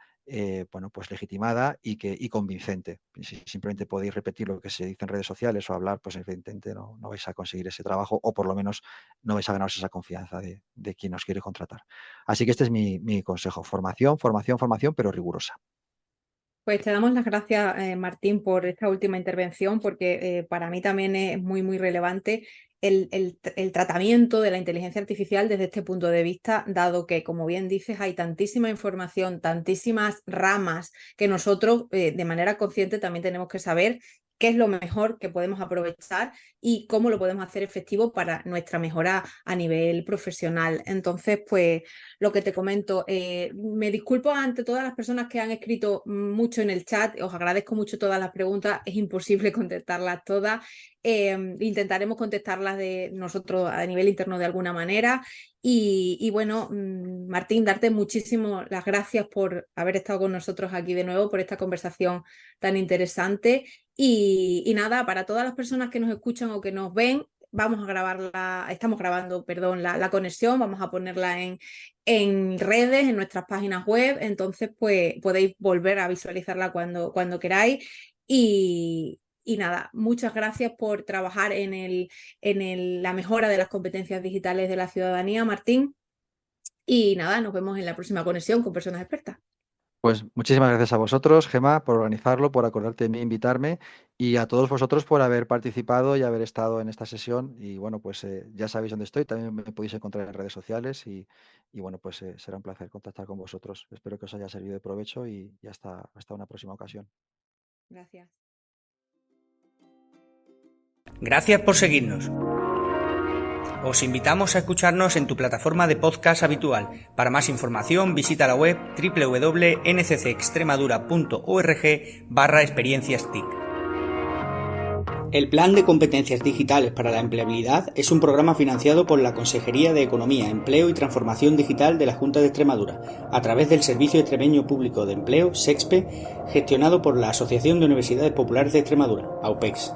[SPEAKER 3] bueno, pues legitimada y convincente. Si simplemente podéis repetir lo que se dice en redes sociales o hablar, pues evidentemente no vais a conseguir ese trabajo, o por lo menos no vais a ganaros esa confianza de quien os quiere contratar. Así que este es mi consejo: formación, formación, formación, pero rigurosa.
[SPEAKER 2] Pues te damos las gracias, Martín, por esta última intervención, porque para mí también es muy, muy relevante el tratamiento de la inteligencia artificial desde este punto de vista, dado que, como bien dices, hay tantísima información, tantísimas ramas que nosotros de manera consciente también tenemos que saber qué es lo mejor que podemos aprovechar y cómo lo podemos hacer efectivo para nuestra mejora a nivel profesional. Entonces, pues lo que te comento, me disculpo ante todas las personas que han escrito mucho en el chat, os agradezco mucho todas las preguntas, es imposible contestarlas todas, intentaremos contestarlas de nosotros a nivel interno de alguna manera y bueno, Martín, darte muchísimas las gracias por haber estado con nosotros aquí de nuevo, por esta conversación tan interesante y nada, para todas las personas que nos escuchan o que nos ven, estamos grabando, perdón, la conexión, vamos a ponerla en redes, en nuestras páginas web, entonces pues podéis volver a visualizarla cuando queráis y nada, muchas gracias por trabajar en la mejora de las competencias digitales de la ciudadanía, Martín, y nada, nos vemos en la próxima conexión con personas expertas.
[SPEAKER 3] Pues muchísimas gracias a vosotros, Gemma, por organizarlo, por acordarte de mí, invitarme, y a todos vosotros por haber participado y haber estado en esta sesión. Y bueno, pues ya sabéis dónde estoy, también me podéis encontrar en redes sociales y bueno, pues será un placer contactar con vosotros. Espero que os haya servido de provecho y hasta una próxima ocasión.
[SPEAKER 2] Gracias.
[SPEAKER 1] Gracias por seguirnos. Os invitamos a escucharnos en tu plataforma de podcast habitual. Para más información visita la web www.nccextremadura.org/experiencias TIC. El Plan de Competencias Digitales para la Empleabilidad es un programa financiado por la Consejería de Economía, Empleo y Transformación Digital de la Junta de Extremadura, a través del Servicio Extremeño Público de Empleo, SEXPE, gestionado por la Asociación de Universidades Populares de Extremadura, AUPEX.